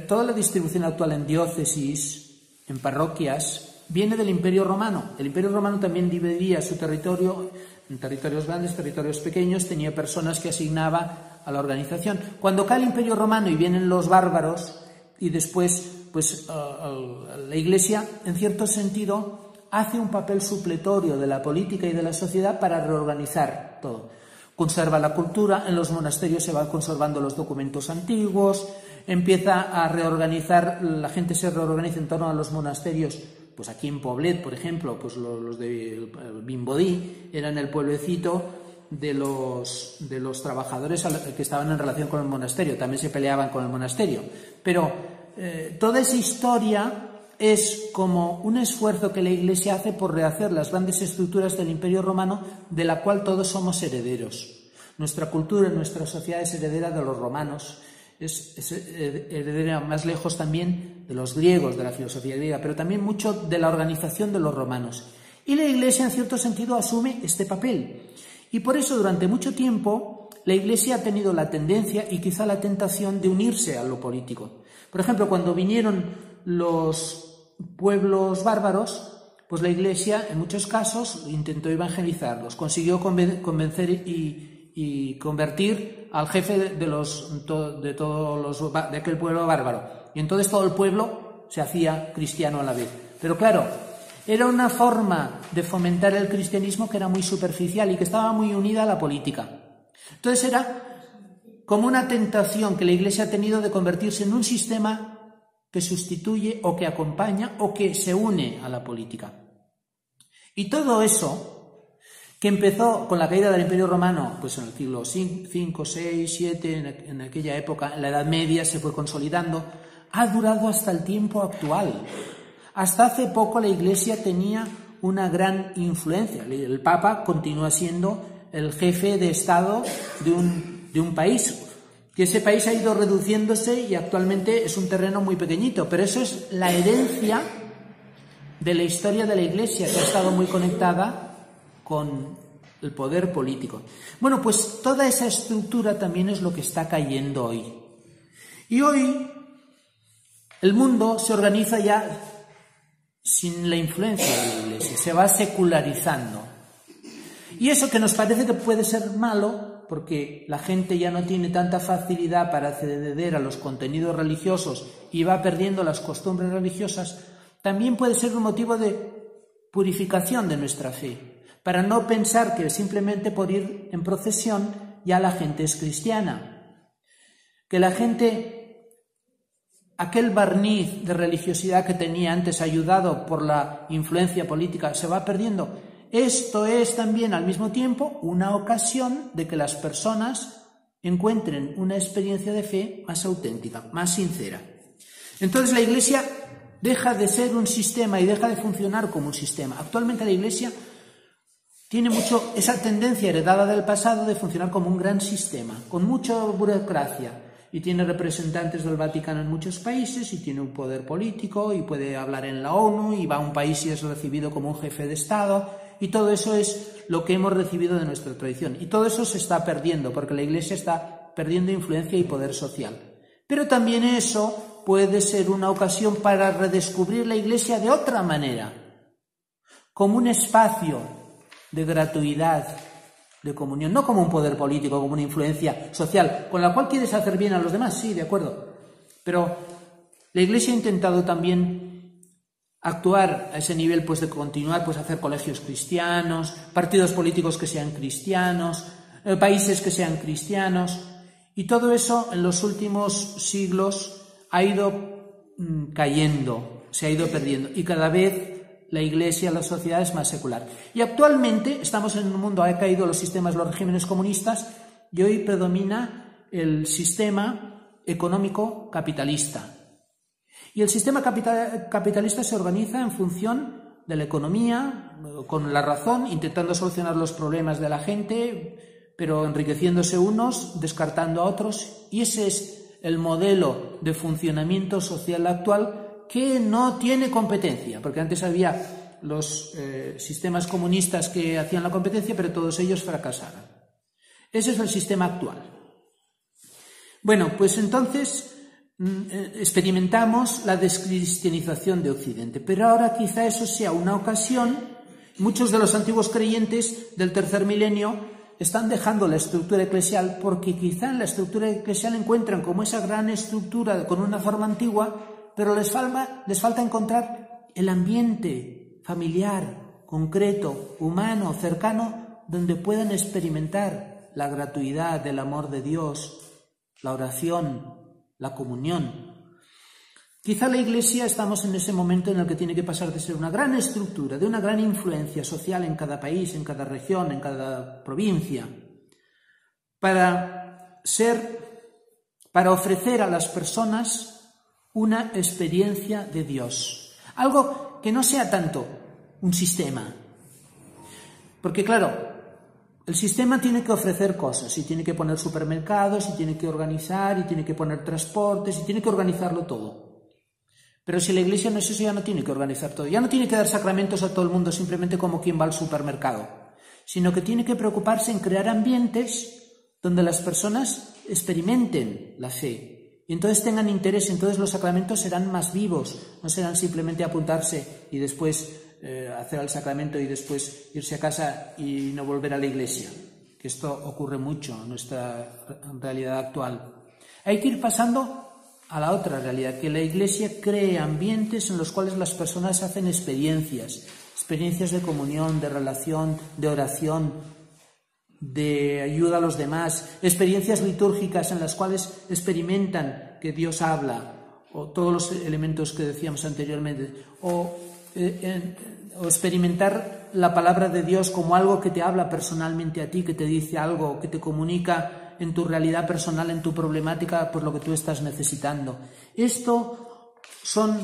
toda la distribución actual en diócesis, en parroquias, viene del Imperio Romano. El Imperio Romano también dividía su territorio en territorios grandes, territorios pequeños, tenía personas que asignaba a la organización. Cuando cae el Imperio Romano y vienen los bárbaros, y después pues la Iglesia, en cierto sentido, hace un papel supletorio de la política y de la sociedad para reorganizar todo. Conserva la cultura, en los monasterios se van conservando los documentos antiguos, empieza a reorganizar, la gente se reorganiza en torno a los monasterios. Pues aquí en Poblet, por ejemplo, pues los de Vimbodí eran el pueblecito de los trabajadores que estaban en relación con el monasterio, también se peleaban con el monasterio. Pero toda esa historia es como un esfuerzo que la Iglesia hace por rehacer las grandes estructuras del Imperio Romano, de la cual todos somos herederos. Nuestra cultura, nuestra sociedad es heredera de los romanos, es heredera más lejos también de los griegos, de la filosofía griega, pero también mucho de la organización de los romanos. Y la Iglesia, en cierto sentido, asume este papel. Y por eso, durante mucho tiempo, la Iglesia ha tenido la tendencia y quizá la tentación de unirse a lo político. Por ejemplo, cuando vinieron los pueblos bárbaros, pues la Iglesia, en muchos casos, intentó evangelizarlos, consiguió convencer y convertir al jefe de aquel pueblo bárbaro. Y entonces todo el pueblo se hacía cristiano a la vez. Pero claro, era una forma de fomentar el cristianismo que era muy superficial y que estaba muy unida a la política. Entonces era como una tentación que la Iglesia ha tenido de convertirse en un sistema que sustituye o que acompaña o que se une a la política. Y todo eso, que empezó con la caída del Imperio Romano, pues en el siglo V, VI, VII, en aquella época, en la Edad Media se fue consolidando, ha durado hasta el tiempo actual. Hasta hace poco la Iglesia tenía una gran influencia. El Papa continúa siendo el jefe de Estado de un país, que ese país ha ido reduciéndose y actualmente es un terreno muy pequeñito, pero eso es la herencia de la historia de la Iglesia, que ha estado muy conectada con el poder político. Bueno, pues toda esa estructura también es lo que está cayendo hoy. Y hoy el mundo se organiza ya sin la influencia de la Iglesia, se va secularizando. Y eso que nos parece que puede ser malo, porque la gente ya no tiene tanta facilidad para acceder a los contenidos religiosos y va perdiendo las costumbres religiosas, también puede ser un motivo de purificación de nuestra fe, para no pensar que simplemente por ir en procesión ya la gente es cristiana. Que la gente, aquel barniz de religiosidad que tenía antes ayudado por la influencia política, se va perdiendo. Esto es también al mismo tiempo una ocasión de que las personas encuentren una experiencia de fe más auténtica, más sincera. Entonces la Iglesia deja de ser un sistema y deja de funcionar como un sistema. Actualmente la Iglesia tiene mucho esa tendencia heredada del pasado de funcionar como un gran sistema, con mucha burocracia, y tiene representantes del Vaticano en muchos países, y tiene un poder político, y puede hablar en la ONU, y va a un país y es recibido como un jefe de Estado, y todo eso es lo que hemos recibido de nuestra tradición. Y todo eso se está perdiendo, porque la Iglesia está perdiendo influencia y poder social. Pero también eso puede ser una ocasión para redescubrir la Iglesia de otra manera, como un espacio de gratuidad, de comunión, no como un poder político, como una influencia social, con la cual quieres hacer bien a los demás, sí, de acuerdo. Pero la Iglesia ha intentado también actuar a ese nivel, pues de continuar, pues hacer colegios cristianos, partidos políticos que sean cristianos, países que sean cristianos, y todo eso en los últimos siglos ha ido cayendo, se ha ido perdiendo, y cada vez la Iglesia, la sociedad es más secular. Y actualmente estamos en un mundo, ha caído los sistemas, los regímenes comunistas, y hoy predomina el sistema económico capitalista. Y el sistema capitalista se organiza en función de la economía, con la razón, intentando solucionar los problemas de la gente, pero enriqueciéndose unos, descartando a otros, y ese es el modelo de funcionamiento social actual, que no tiene competencia, porque antes había los sistemas comunistas que hacían la competencia, pero todos ellos fracasaron. Ese es el sistema actual. Bueno, pues entonces experimentamos la descristianización de Occidente, pero ahora quizá eso sea una ocasión. Muchos de los antiguos creyentes del tercer milenio están dejando la estructura eclesial, porque quizá en la estructura eclesial encuentran como esa gran estructura con una forma antigua, pero les falta encontrar el ambiente familiar, concreto, humano, cercano, donde puedan experimentar la gratuidad del amor de Dios, la oración, la comunión. Quizá la Iglesia estamos en ese momento en el que tiene que pasar de ser una gran estructura, de una gran influencia social en cada país, en cada región, en cada provincia, para ofrecer a las personas una experiencia de Dios. Algo que no sea tanto un sistema. Porque claro, el sistema tiene que ofrecer cosas, y tiene que poner supermercados, y tiene que organizar, y tiene que poner transportes, y tiene que organizarlo todo. Pero si la Iglesia no es eso, ya no tiene que organizar todo. Ya no tiene que dar sacramentos a todo el mundo simplemente como quien va al supermercado, sino que tiene que preocuparse en crear ambientes donde las personas experimenten la fe. Y entonces tengan interés, entonces los sacramentos serán más vivos, no serán simplemente apuntarse y después hacer el sacramento y después irse a casa y no volver a la Iglesia, que esto ocurre mucho en nuestra realidad actual. Hay que ir pasando a la otra realidad, que la Iglesia cree ambientes en los cuales las personas hacen experiencias de comunión, de relación, de oración, de ayuda a los demás, experiencias litúrgicas en las cuales experimentan que Dios habla, o todos los elementos que decíamos anteriormente, o experimentar la palabra de Dios como algo que te habla personalmente a ti, que te dice algo, que te comunica en tu realidad personal, en tu problemática, por lo que tú estás necesitando. Esto son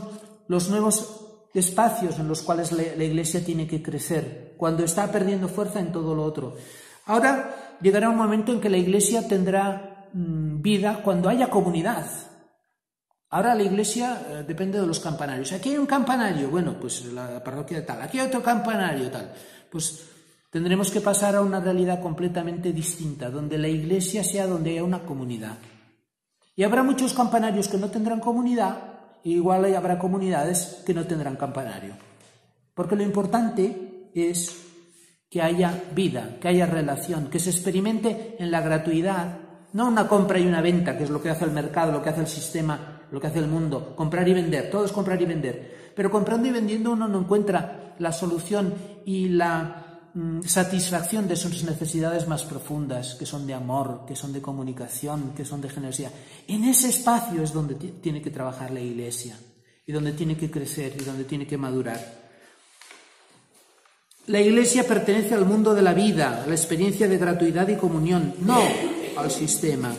los nuevos espacios en los cuales la Iglesia tiene que crecer, cuando está perdiendo fuerza en todo lo otro. Ahora llegará un momento en que la Iglesia tendrá vida cuando haya comunidad. Ahora la Iglesia depende de los campanarios. Aquí hay un campanario, bueno, pues la parroquia tal. Aquí hay otro campanario tal. Pues tendremos que pasar a una realidad completamente distinta, donde la Iglesia sea donde haya una comunidad. Y habrá muchos campanarios que no tendrán comunidad, e igual habrá comunidades que no tendrán campanario. Porque lo importante es que haya vida, que haya relación, que se experimente en la gratuidad, no una compra y una venta, que es lo que hace el mercado, lo que hace el sistema, lo que hace el mundo, comprar y vender, todo es comprar y vender. Pero comprando y vendiendo uno no encuentra la solución y la satisfacción de sus necesidades más profundas, que son de amor, que son de comunicación, que son de generosidad. En ese espacio es donde tiene que trabajar la Iglesia, y donde tiene que crecer, y donde tiene que madurar. La Iglesia pertenece al mundo de la vida, a la experiencia de gratuidad y comunión, no al sistema.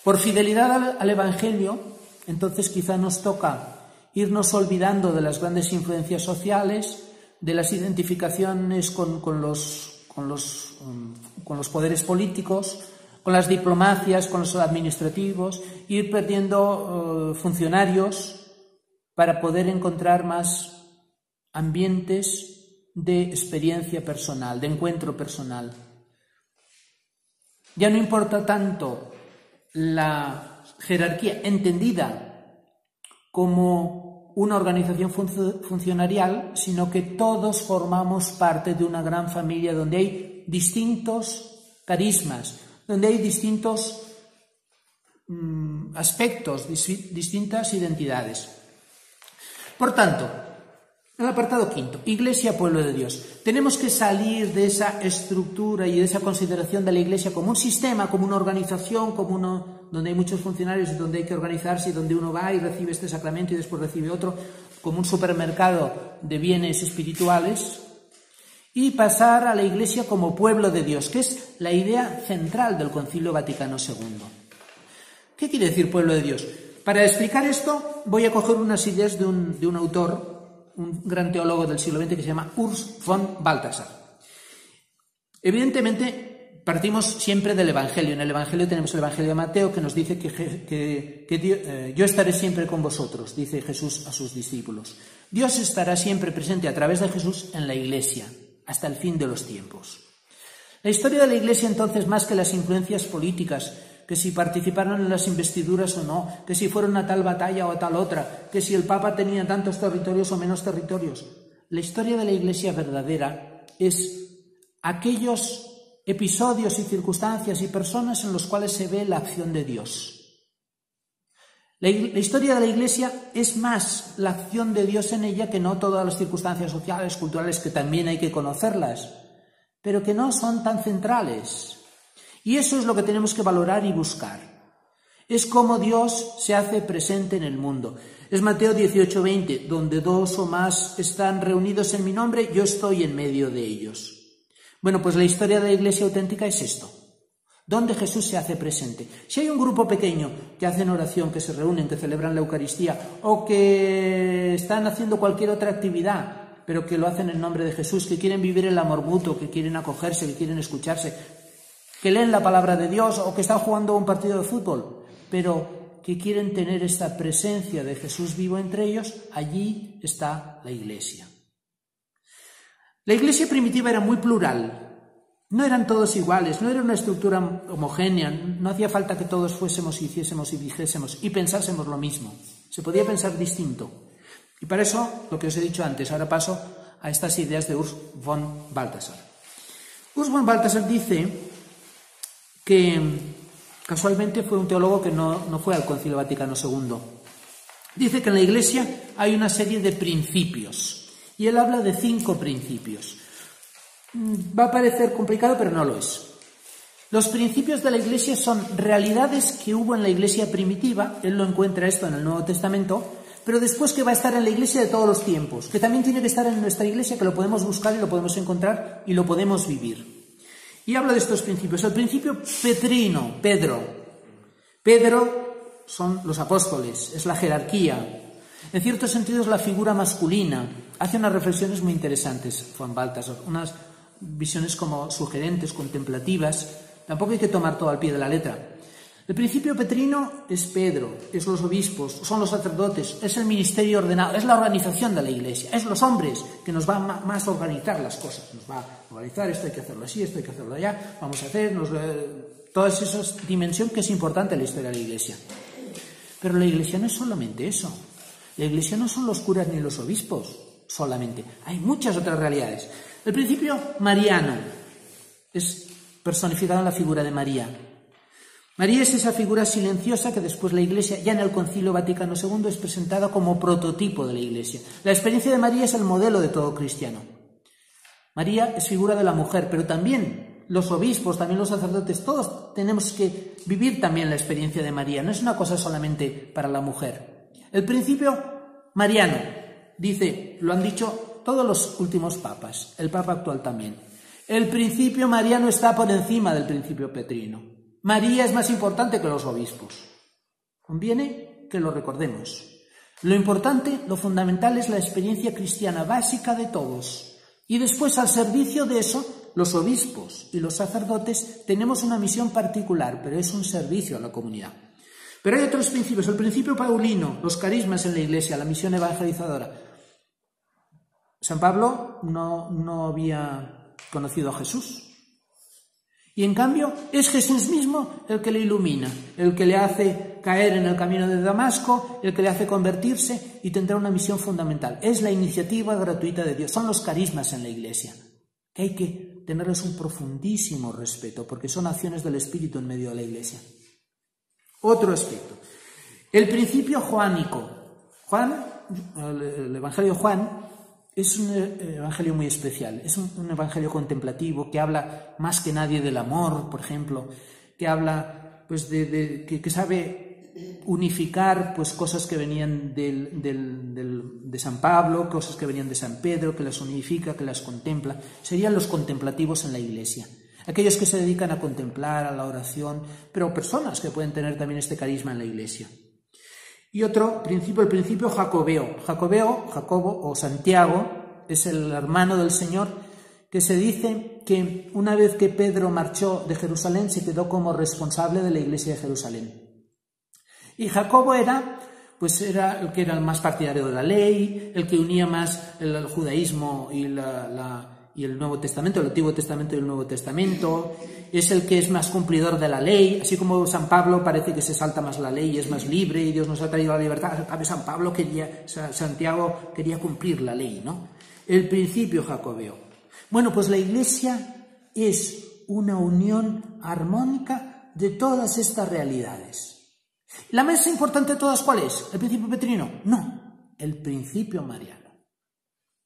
Por fidelidad al Evangelio, entonces quizá nos toca irnos olvidando de las grandes influencias sociales, de las identificaciones con los poderes políticos, con las diplomacias, con los administrativos, ir perdiendo funcionarios para poder encontrar más ambientes de experiencia personal, de encuentro personal. Ya no importa tanto la jerarquía entendida como una organización funcionarial, sino que todos formamos parte de una gran familia donde hay distintos carismas, donde hay distintos aspectos, distintas identidades. Por tanto, el apartado quinto, Iglesia, pueblo de Dios. Tenemos que salir de esa estructura y de esa consideración de la Iglesia como un sistema, como una organización, donde hay muchos funcionarios y donde hay que organizarse y donde uno va y recibe este sacramento y después recibe otro, como un supermercado de bienes espirituales, y pasar a la Iglesia como pueblo de Dios, que es la idea central del Concilio Vaticano II. ¿Qué quiere decir pueblo de Dios? Para explicar esto voy a coger unas ideas de un autor, un gran teólogo del siglo XX que se llama Urs von Balthasar. Evidentemente, partimos siempre del Evangelio. En el Evangelio tenemos el Evangelio de Mateo, que nos dice que yo estaré siempre con vosotros, dice Jesús a sus discípulos. Dios estará siempre presente a través de Jesús en la Iglesia, hasta el fin de los tiempos. La historia de la Iglesia, entonces, más que las influencias políticas, que si participaron en las investiduras o no, que si fueron a tal batalla o a tal otra, que si el Papa tenía tantos territorios o menos territorios. La historia de la Iglesia verdadera es aquellos episodios y circunstancias y personas en los cuales se ve la acción de Dios. La historia de la Iglesia es más la acción de Dios en ella que no todas las circunstancias sociales, culturales, que también hay que conocerlas, pero que no son tan centrales. Y eso es lo que tenemos que valorar y buscar. Es cómo Dios se hace presente en el mundo. Es Mateo 18:20, donde 2 o más están reunidos en mi nombre, yo estoy en medio de ellos. Bueno, pues la historia de la Iglesia auténtica es esto, donde Jesús se hace presente. Si hay un grupo pequeño que hacen oración, que se reúnen, que celebran la Eucaristía, o que están haciendo cualquier otra actividad, pero que lo hacen en nombre de Jesús, que quieren vivir el amor mutuo, que quieren acogerse, que quieren escucharse, que leen la palabra de Dios o que están jugando un partido de fútbol, pero que quieren tener esta presencia de Jesús vivo entre ellos, allí está la Iglesia. La Iglesia primitiva era muy plural, no eran todos iguales, no era una estructura homogénea, no hacía falta que todos fuésemos, hiciésemos y dijésemos y pensásemos lo mismo, se podía pensar distinto. Y para eso, lo que os he dicho antes, ahora paso a estas ideas de Urs von Balthasar. Urs von Balthasar dice que casualmente fue un teólogo que no fue al Concilio Vaticano II. Dice que en la Iglesia hay una serie de principios, y él habla de 5 principios. Va a parecer complicado, pero no lo es. Los principios de la Iglesia son realidades que hubo en la Iglesia primitiva, él lo encuentra esto en el Nuevo Testamento, pero después que va a estar en la Iglesia de todos los tiempos, que también tiene que estar en nuestra Iglesia, que lo podemos buscar y lo podemos encontrar y lo podemos vivir. Y habla de estos principios. El principio petrino, Pedro. Pedro son los apóstoles, es la jerarquía. En cierto sentido es la figura masculina. Hace unas reflexiones muy interesantes, Juan Balthasar, unas visiones como sugerentes, contemplativas. Tampoco hay que tomar todo al pie de la letra. El principio petrino es Pedro, es los obispos, son los sacerdotes, es el ministerio ordenado, es la organización de la Iglesia, es los hombres que nos van más a organizar las cosas, nos va a organizar esto, hay que hacerlo así, esto hay que hacerlo allá, vamos a hacer, todas esas dimensiones que es importante en la historia de la Iglesia. Pero la Iglesia no es solamente eso, la Iglesia no son los curas ni los obispos solamente, hay muchas otras realidades. El principio mariano es personificado en la figura de María. María es esa figura silenciosa que después la Iglesia, ya en el Concilio Vaticano II, es presentada como prototipo de la Iglesia. La experiencia de María es el modelo de todo cristiano. María es figura de la mujer, pero también los obispos, también los sacerdotes, todos tenemos que vivir también la experiencia de María. No es una cosa solamente para la mujer. El principio mariano, dice, lo han dicho todos los últimos papas, el papa actual también. El principio mariano está por encima del principio petrino. María es más importante que los obispos. Conviene que lo recordemos. Lo importante, lo fundamental es la experiencia cristiana básica de todos. Y después, al servicio de eso, los obispos y los sacerdotes tenemos una misión particular, pero es un servicio a la comunidad. Pero hay otros principios, el principio paulino, los carismas en la Iglesia, la misión evangelizadora. San Pablo no había conocido a Jesús. Y en cambio es Jesús mismo el que le ilumina, el que le hace caer en el camino de Damasco, el que le hace convertirse y tendrá una misión fundamental. Es la iniciativa gratuita de Dios, son los carismas en la Iglesia, que hay que tenerles un profundísimo respeto porque son acciones del Espíritu en medio de la Iglesia. Otro aspecto, el principio joánico. El Evangelio de Juan es un evangelio muy especial, es un evangelio contemplativo que habla más que nadie del amor, por ejemplo, que habla pues que sabe unificar pues cosas que venían de San Pablo, cosas que venían de San Pedro, que las unifica, que las contempla. Serían los contemplativos en la Iglesia, aquellos que se dedican a contemplar, a la oración, pero personas que pueden tener también este carisma en la Iglesia. Y otro principio, el principio jacobeo. Jacobo o Santiago, es el hermano del Señor, que se dice que una vez que Pedro marchó de Jerusalén, se quedó como responsable de la iglesia de Jerusalén. Y Jacobo era el que era el más partidario de la ley, el que unía más el judaísmo y el Nuevo Testamento, el Antiguo Testamento y el Nuevo Testamento, es el que es más cumplidor de la ley, así como San Pablo parece que se salta más la ley y es más libre y Dios nos ha traído la libertad. Santiago quería cumplir la ley, ¿no? El principio jacobeo. Bueno, pues la Iglesia es una unión armónica de todas estas realidades. ¿La más importante de todas cuál es? ¿El principio petrino? No, el principio mariano.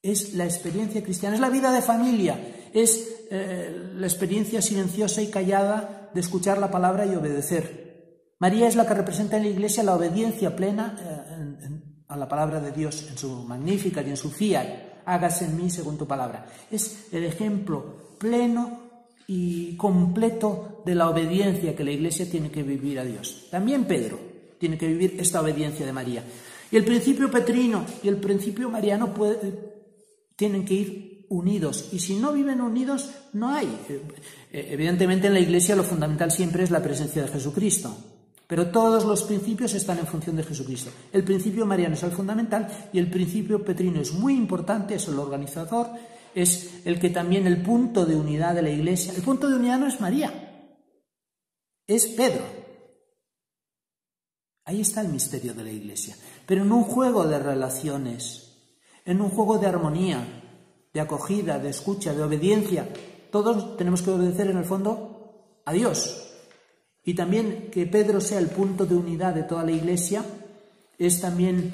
Es la experiencia cristiana, es la vida de familia, es la experiencia silenciosa y callada de escuchar la palabra y obedecer. María es la que representa en la Iglesia la obediencia plena a la palabra de Dios, en su magnífica y en su fiat, hágase en mí según tu palabra. Es el ejemplo pleno y completo de la obediencia que la Iglesia tiene que vivir a Dios. También Pedro tiene que vivir esta obediencia de María. Y el principio petrino y el principio mariano tienen que ir unidos, y si no viven unidos, no hay. Evidentemente en la Iglesia lo fundamental siempre es la presencia de Jesucristo, pero todos los principios están en función de Jesucristo. El principio mariano es el fundamental y el principio petrino es muy importante, es el organizador, es el que también el punto de unidad de la Iglesia. El punto de unidad no es María, es Pedro. Ahí está el misterio de la Iglesia, pero en un juego de relaciones, en un juego de armonía, de acogida, de escucha, de obediencia. Todos tenemos que obedecer en el fondo a Dios. Y también que Pedro sea el punto de unidad de toda la Iglesia es también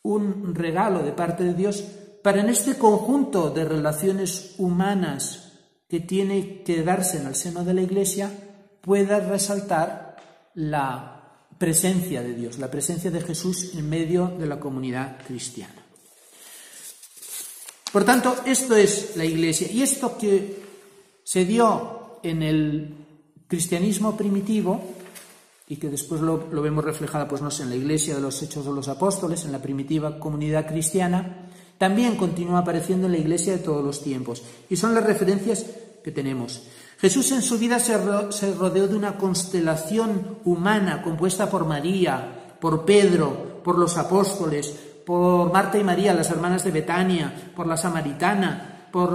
un regalo de parte de Dios para en este conjunto de relaciones humanas que tiene que darse en el seno de la Iglesia pueda resaltar la presencia de Dios, la presencia de Jesús en medio de la comunidad cristiana. Por tanto, esto es la Iglesia, y esto que se dio en el cristianismo primitivo y que después lo vemos reflejado, pues no sé, en la Iglesia de los Hechos de los Apóstoles, en la primitiva comunidad cristiana, también continúa apareciendo en la Iglesia de todos los tiempos, y son las referencias que tenemos. Jesús en su vida se rodeó de una constelación humana compuesta por María, por Pedro, por los apóstoles, por Marta y María, las hermanas de Betania, por la samaritana, por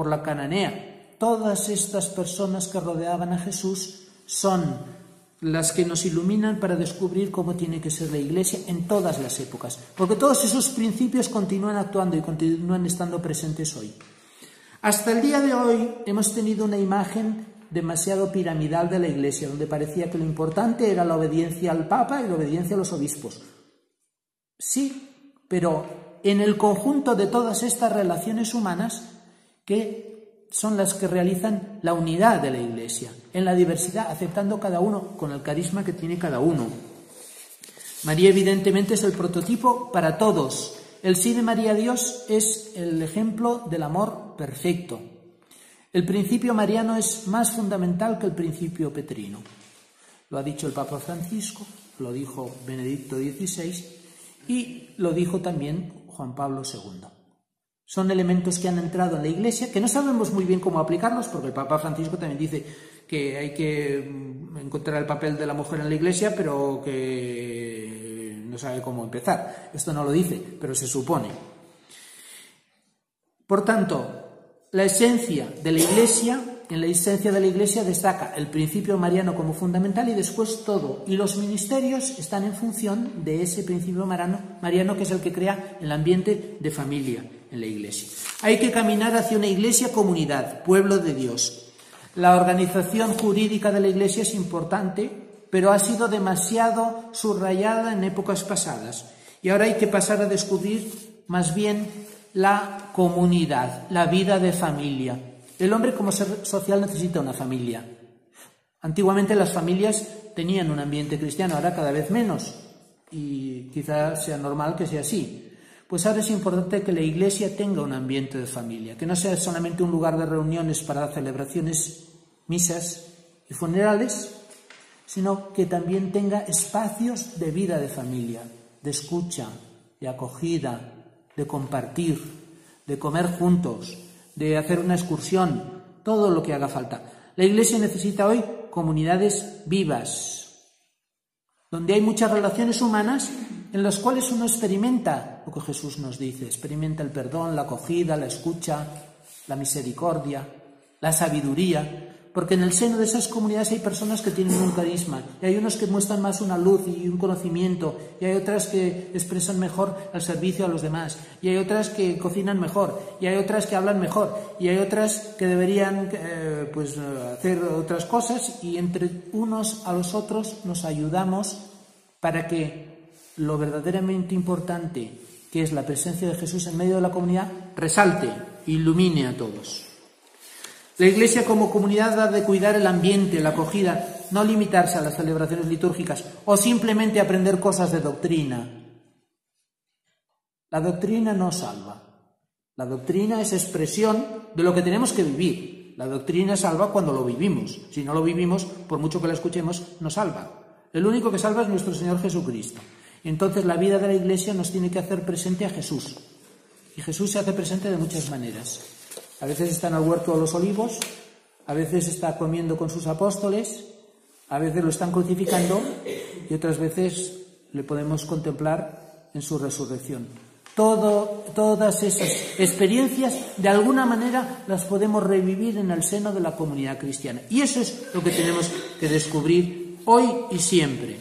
la cananea. Todas estas personas que rodeaban a Jesús son las que nos iluminan para descubrir cómo tiene que ser la Iglesia en todas las épocas, porque todos esos principios continúan actuando y continúan estando presentes hoy. Hasta el día de hoy hemos tenido una imagen demasiado piramidal de la Iglesia, donde parecía que lo importante era la obediencia al Papa y la obediencia a los obispos. Sí, pero en el conjunto de todas estas relaciones humanas que son las que realizan la unidad de la Iglesia, en la diversidad, aceptando cada uno con el carisma que tiene cada uno. María evidentemente es el prototipo para todos. El sí de María a Dios es el ejemplo del amor perfecto. El principio mariano es más fundamental que el principio petrino. Lo ha dicho el Papa Francisco, lo dijo Benedicto XVI y lo dijo también Juan Pablo II. Son elementos que han entrado en la Iglesia, que no sabemos muy bien cómo aplicarlos, porque el Papa Francisco también dice que hay que encontrar el papel de la mujer en la Iglesia, pero que no sabe cómo empezar. Esto no lo dice, pero se supone. Por tanto, la esencia de la Iglesia, en la esencia de la Iglesia destaca el principio mariano como fundamental y después todo. Y los ministerios están en función de ese principio mariano que es el que crea el ambiente de familia en la Iglesia. Hay que caminar hacia una Iglesia comunidad, pueblo de Dios. La organización jurídica de la Iglesia es importante, pero ha sido demasiado subrayada en épocas pasadas. Y ahora hay que pasar a descubrir más bien la comunidad, la vida de familia. El hombre como ser social necesita una familia. Antiguamente las familias tenían un ambiente cristiano, ahora cada vez menos, y quizás sea normal que sea así. Pues ahora es importante que la Iglesia tenga un ambiente de familia, que no sea solamente un lugar de reuniones para celebraciones, misas y funerales, sino que también tenga espacios de vida de familia, de escucha, de acogida, de compartir, de comer juntos, de hacer una excursión, todo lo que haga falta. La Iglesia necesita hoy comunidades vivas, donde hay muchas relaciones humanas en las cuales uno experimenta lo que Jesús nos dice, experimenta el perdón, la acogida, la escucha, la misericordia, la sabiduría, porque en el seno de esas comunidades hay personas que tienen un carisma, y hay unos que muestran más una luz y un conocimiento, y hay otras que expresan mejor el servicio a los demás, y hay otras que cocinan mejor, y hay otras que hablan mejor, y hay otras que deberían hacer otras cosas, y entre unos a los otros nos ayudamos para que lo verdaderamente importante, que es la presencia de Jesús en medio de la comunidad, resalte, ilumine a todos. La Iglesia como comunidad ha de cuidar el ambiente, la acogida, no limitarse a las celebraciones litúrgicas o simplemente aprender cosas de doctrina. La doctrina no salva. La doctrina es expresión de lo que tenemos que vivir. La doctrina salva cuando lo vivimos. Si no lo vivimos, por mucho que la escuchemos, no salva. El único que salva es nuestro Señor Jesucristo. Entonces la vida de la Iglesia nos tiene que hacer presente a Jesús. Y Jesús se hace presente de muchas maneras. A veces está en el huerto de los olivos, a veces está comiendo con sus apóstoles, a veces lo están crucificando y otras veces le podemos contemplar en su resurrección. Todas esas experiencias, de alguna manera, las podemos revivir en el seno de la comunidad cristiana. Y eso es lo que tenemos que descubrir hoy y siempre.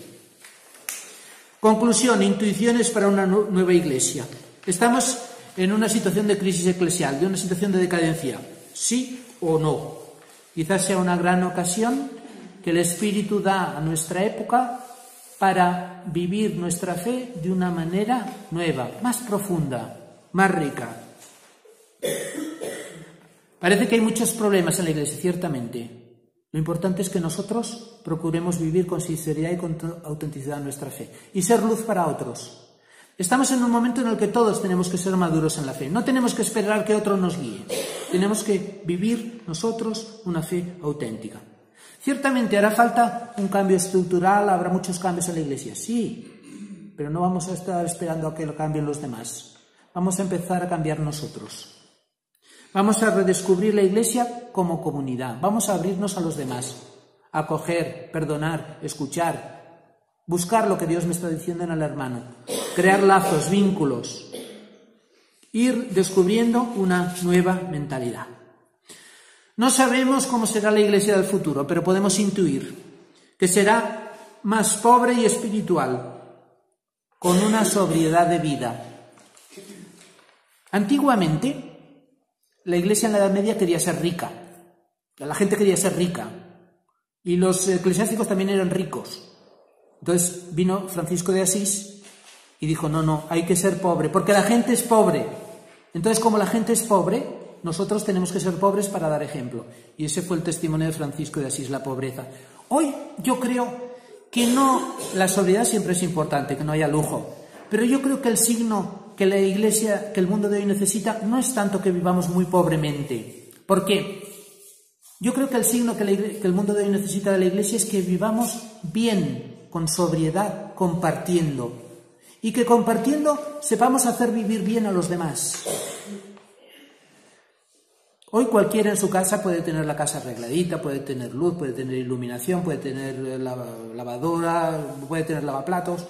Conclusión, intuiciones para una nueva Iglesia. Estamos en una situación de crisis eclesial, de una situación de decadencia, sí o no. Quizás sea una gran ocasión que el Espíritu da a nuestra época para vivir nuestra fe de una manera nueva, más profunda, más rica. Parece que hay muchos problemas en la Iglesia, ciertamente. Lo importante es que nosotros procuremos vivir con sinceridad y con autenticidad nuestra fe y ser luz para otros. Estamos en un momento en el que todos tenemos que ser maduros en la fe. No tenemos que esperar que otro nos guíe. Tenemos que vivir nosotros una fe auténtica. Ciertamente hará falta un cambio estructural, habrá muchos cambios en la Iglesia. Sí, pero no vamos a estar esperando a que lo cambien los demás. Vamos a empezar a cambiar nosotros. Vamos a redescubrir la Iglesia como comunidad. Vamos a abrirnos a los demás. Acoger, perdonar, escuchar, buscar lo que Dios me está diciendo en el hermano, crear lazos, vínculos, ir descubriendo una nueva mentalidad. No sabemos cómo será la Iglesia del futuro, pero podemos intuir que será más pobre y espiritual, con una sobriedad de vida. Antiguamente, la Iglesia en la Edad Media quería ser rica, la gente quería ser rica, y los eclesiásticos también eran ricos. Entonces vino Francisco de Asís y dijo, no, hay que ser pobre, porque la gente es pobre. Entonces, como la gente es pobre, nosotros tenemos que ser pobres para dar ejemplo. Y ese fue el testimonio de Francisco de Asís, la pobreza. Hoy yo creo que no, la sobriedad siempre es importante, que no haya lujo, pero yo creo que el signo que la Iglesia, que el mundo de hoy necesita, no es tanto que vivamos muy pobremente. ¿Por qué? Yo creo que el signo que el mundo de hoy necesita de la Iglesia es que vivamos bien, con sobriedad, compartiendo. Y que compartiendo sepamos hacer vivir bien a los demás. Hoy cualquiera en su casa puede tener la casa arregladita, puede tener luz, puede tener iluminación, puede tener lavadora, puede tener lavaplatos.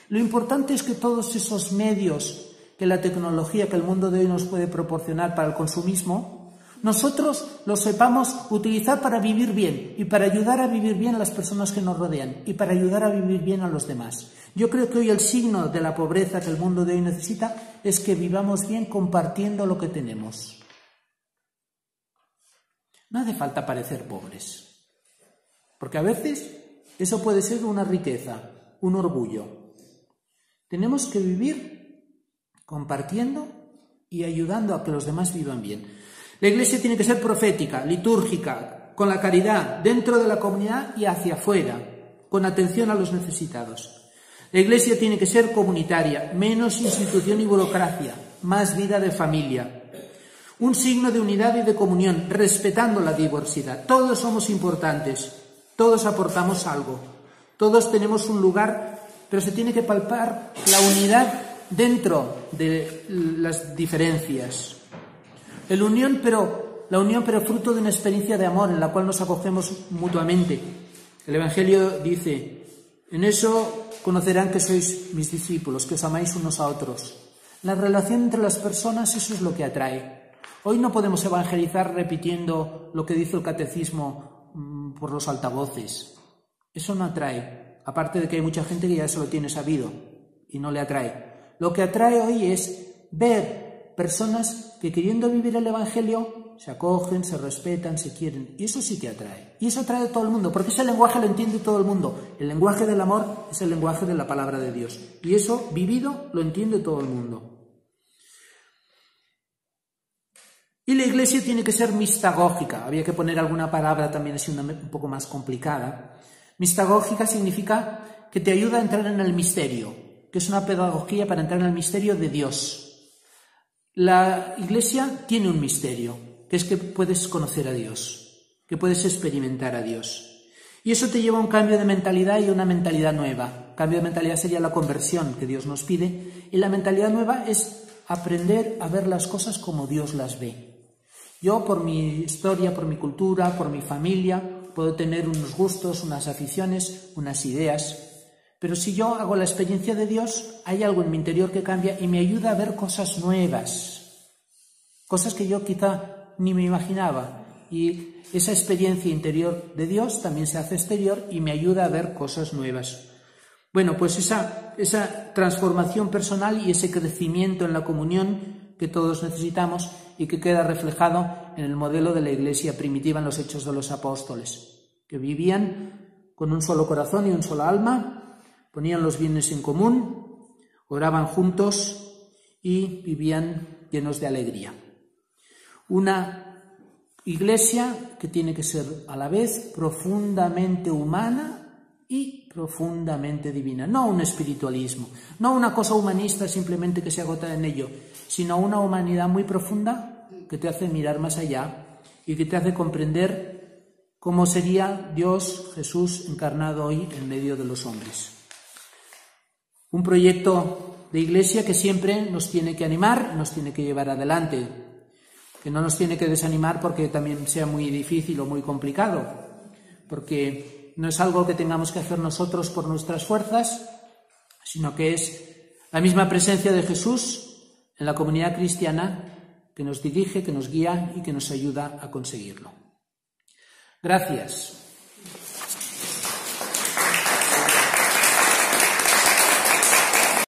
Lo importante es que todos esos medios que la tecnología, que el mundo de hoy nos puede proporcionar para el consumismo, nosotros los sepamos utilizar para vivir bien y para ayudar a vivir bien a las personas que nos rodean y para ayudar a vivir bien a los demás. Yo creo que hoy el signo de la pobreza que el mundo de hoy necesita es que vivamos bien compartiendo lo que tenemos. No hace falta parecer pobres, porque a veces eso puede ser una riqueza, un orgullo. Tenemos que vivir compartiendo y ayudando a que los demás vivan bien. La Iglesia tiene que ser profética, litúrgica, con la caridad, dentro de la comunidad y hacia afuera, con atención a los necesitados. La Iglesia tiene que ser comunitaria, menos institución y burocracia, más vida de familia. Un signo de unidad y de comunión, respetando la diversidad. Todos somos importantes, todos aportamos algo, todos tenemos un lugar, pero se tiene que palpar la unidad dentro de las diferencias. La unión, pero fruto de una experiencia de amor en la cual nos acogemos mutuamente. El Evangelio dice: en eso conocerán que sois mis discípulos, que os amáis unos a otros. La relación entre las personas, eso es lo que atrae. Hoy no podemos evangelizar repitiendo lo que dice el catecismo por los altavoces. Eso no atrae, aparte de que hay mucha gente que ya se lo tiene sabido y no le atrae. Lo que atrae hoy es ver personas que, queriendo vivir el Evangelio, se acogen, se respetan, se quieren. Y eso sí que atrae. Y eso atrae a todo el mundo, porque ese lenguaje lo entiende todo el mundo. El lenguaje del amor es el lenguaje de la palabra de Dios. Y eso, vivido, lo entiende todo el mundo. Y la Iglesia tiene que ser mistagógica. Había que poner alguna palabra también así un poco más complicada. Mistagógica significa que te ayuda a entrar en el misterio, que es una pedagogía para entrar en el misterio de Dios. La Iglesia tiene un misterio, que es que puedes conocer a Dios, que puedes experimentar a Dios. Y eso te lleva a un cambio de mentalidad y una mentalidad nueva. Cambio de mentalidad sería la conversión que Dios nos pide, y la mentalidad nueva es aprender a ver las cosas como Dios las ve. Yo, por mi historia, por mi cultura, por mi familia, puedo tener unos gustos, unas aficiones, unas ideas, pero si yo hago la experiencia de Dios, hay algo en mi interior que cambia y me ayuda a ver cosas nuevas, cosas que yo quizá ni me imaginaba. Y esa experiencia interior de Dios también se hace exterior y me ayuda a ver cosas nuevas. Bueno, pues esa transformación personal y ese crecimiento en la comunión que todos necesitamos y que queda reflejado en el modelo de la Iglesia primitiva en los Hechos de los Apóstoles, que vivían con un solo corazón y un solo alma, ponían los bienes en común, oraban juntos y vivían llenos de alegría. Una Iglesia que tiene que ser a la vez profundamente humana y profundamente divina. No un espiritualismo, no una cosa humanista simplemente que se agota en ello, sino una humanidad muy profunda que te hace mirar más allá y que te hace comprender cómo sería Dios, Jesús, encarnado hoy en medio de los hombres. Un proyecto de Iglesia que siempre nos tiene que animar, nos tiene que llevar adelante, que no nos tiene que desanimar porque también sea muy difícil o muy complicado, porque no es algo que tengamos que hacer nosotros por nuestras fuerzas, sino que es la misma presencia de Jesús en la comunidad cristiana que nos dirige, que nos guía y que nos ayuda a conseguirlo. Gracias.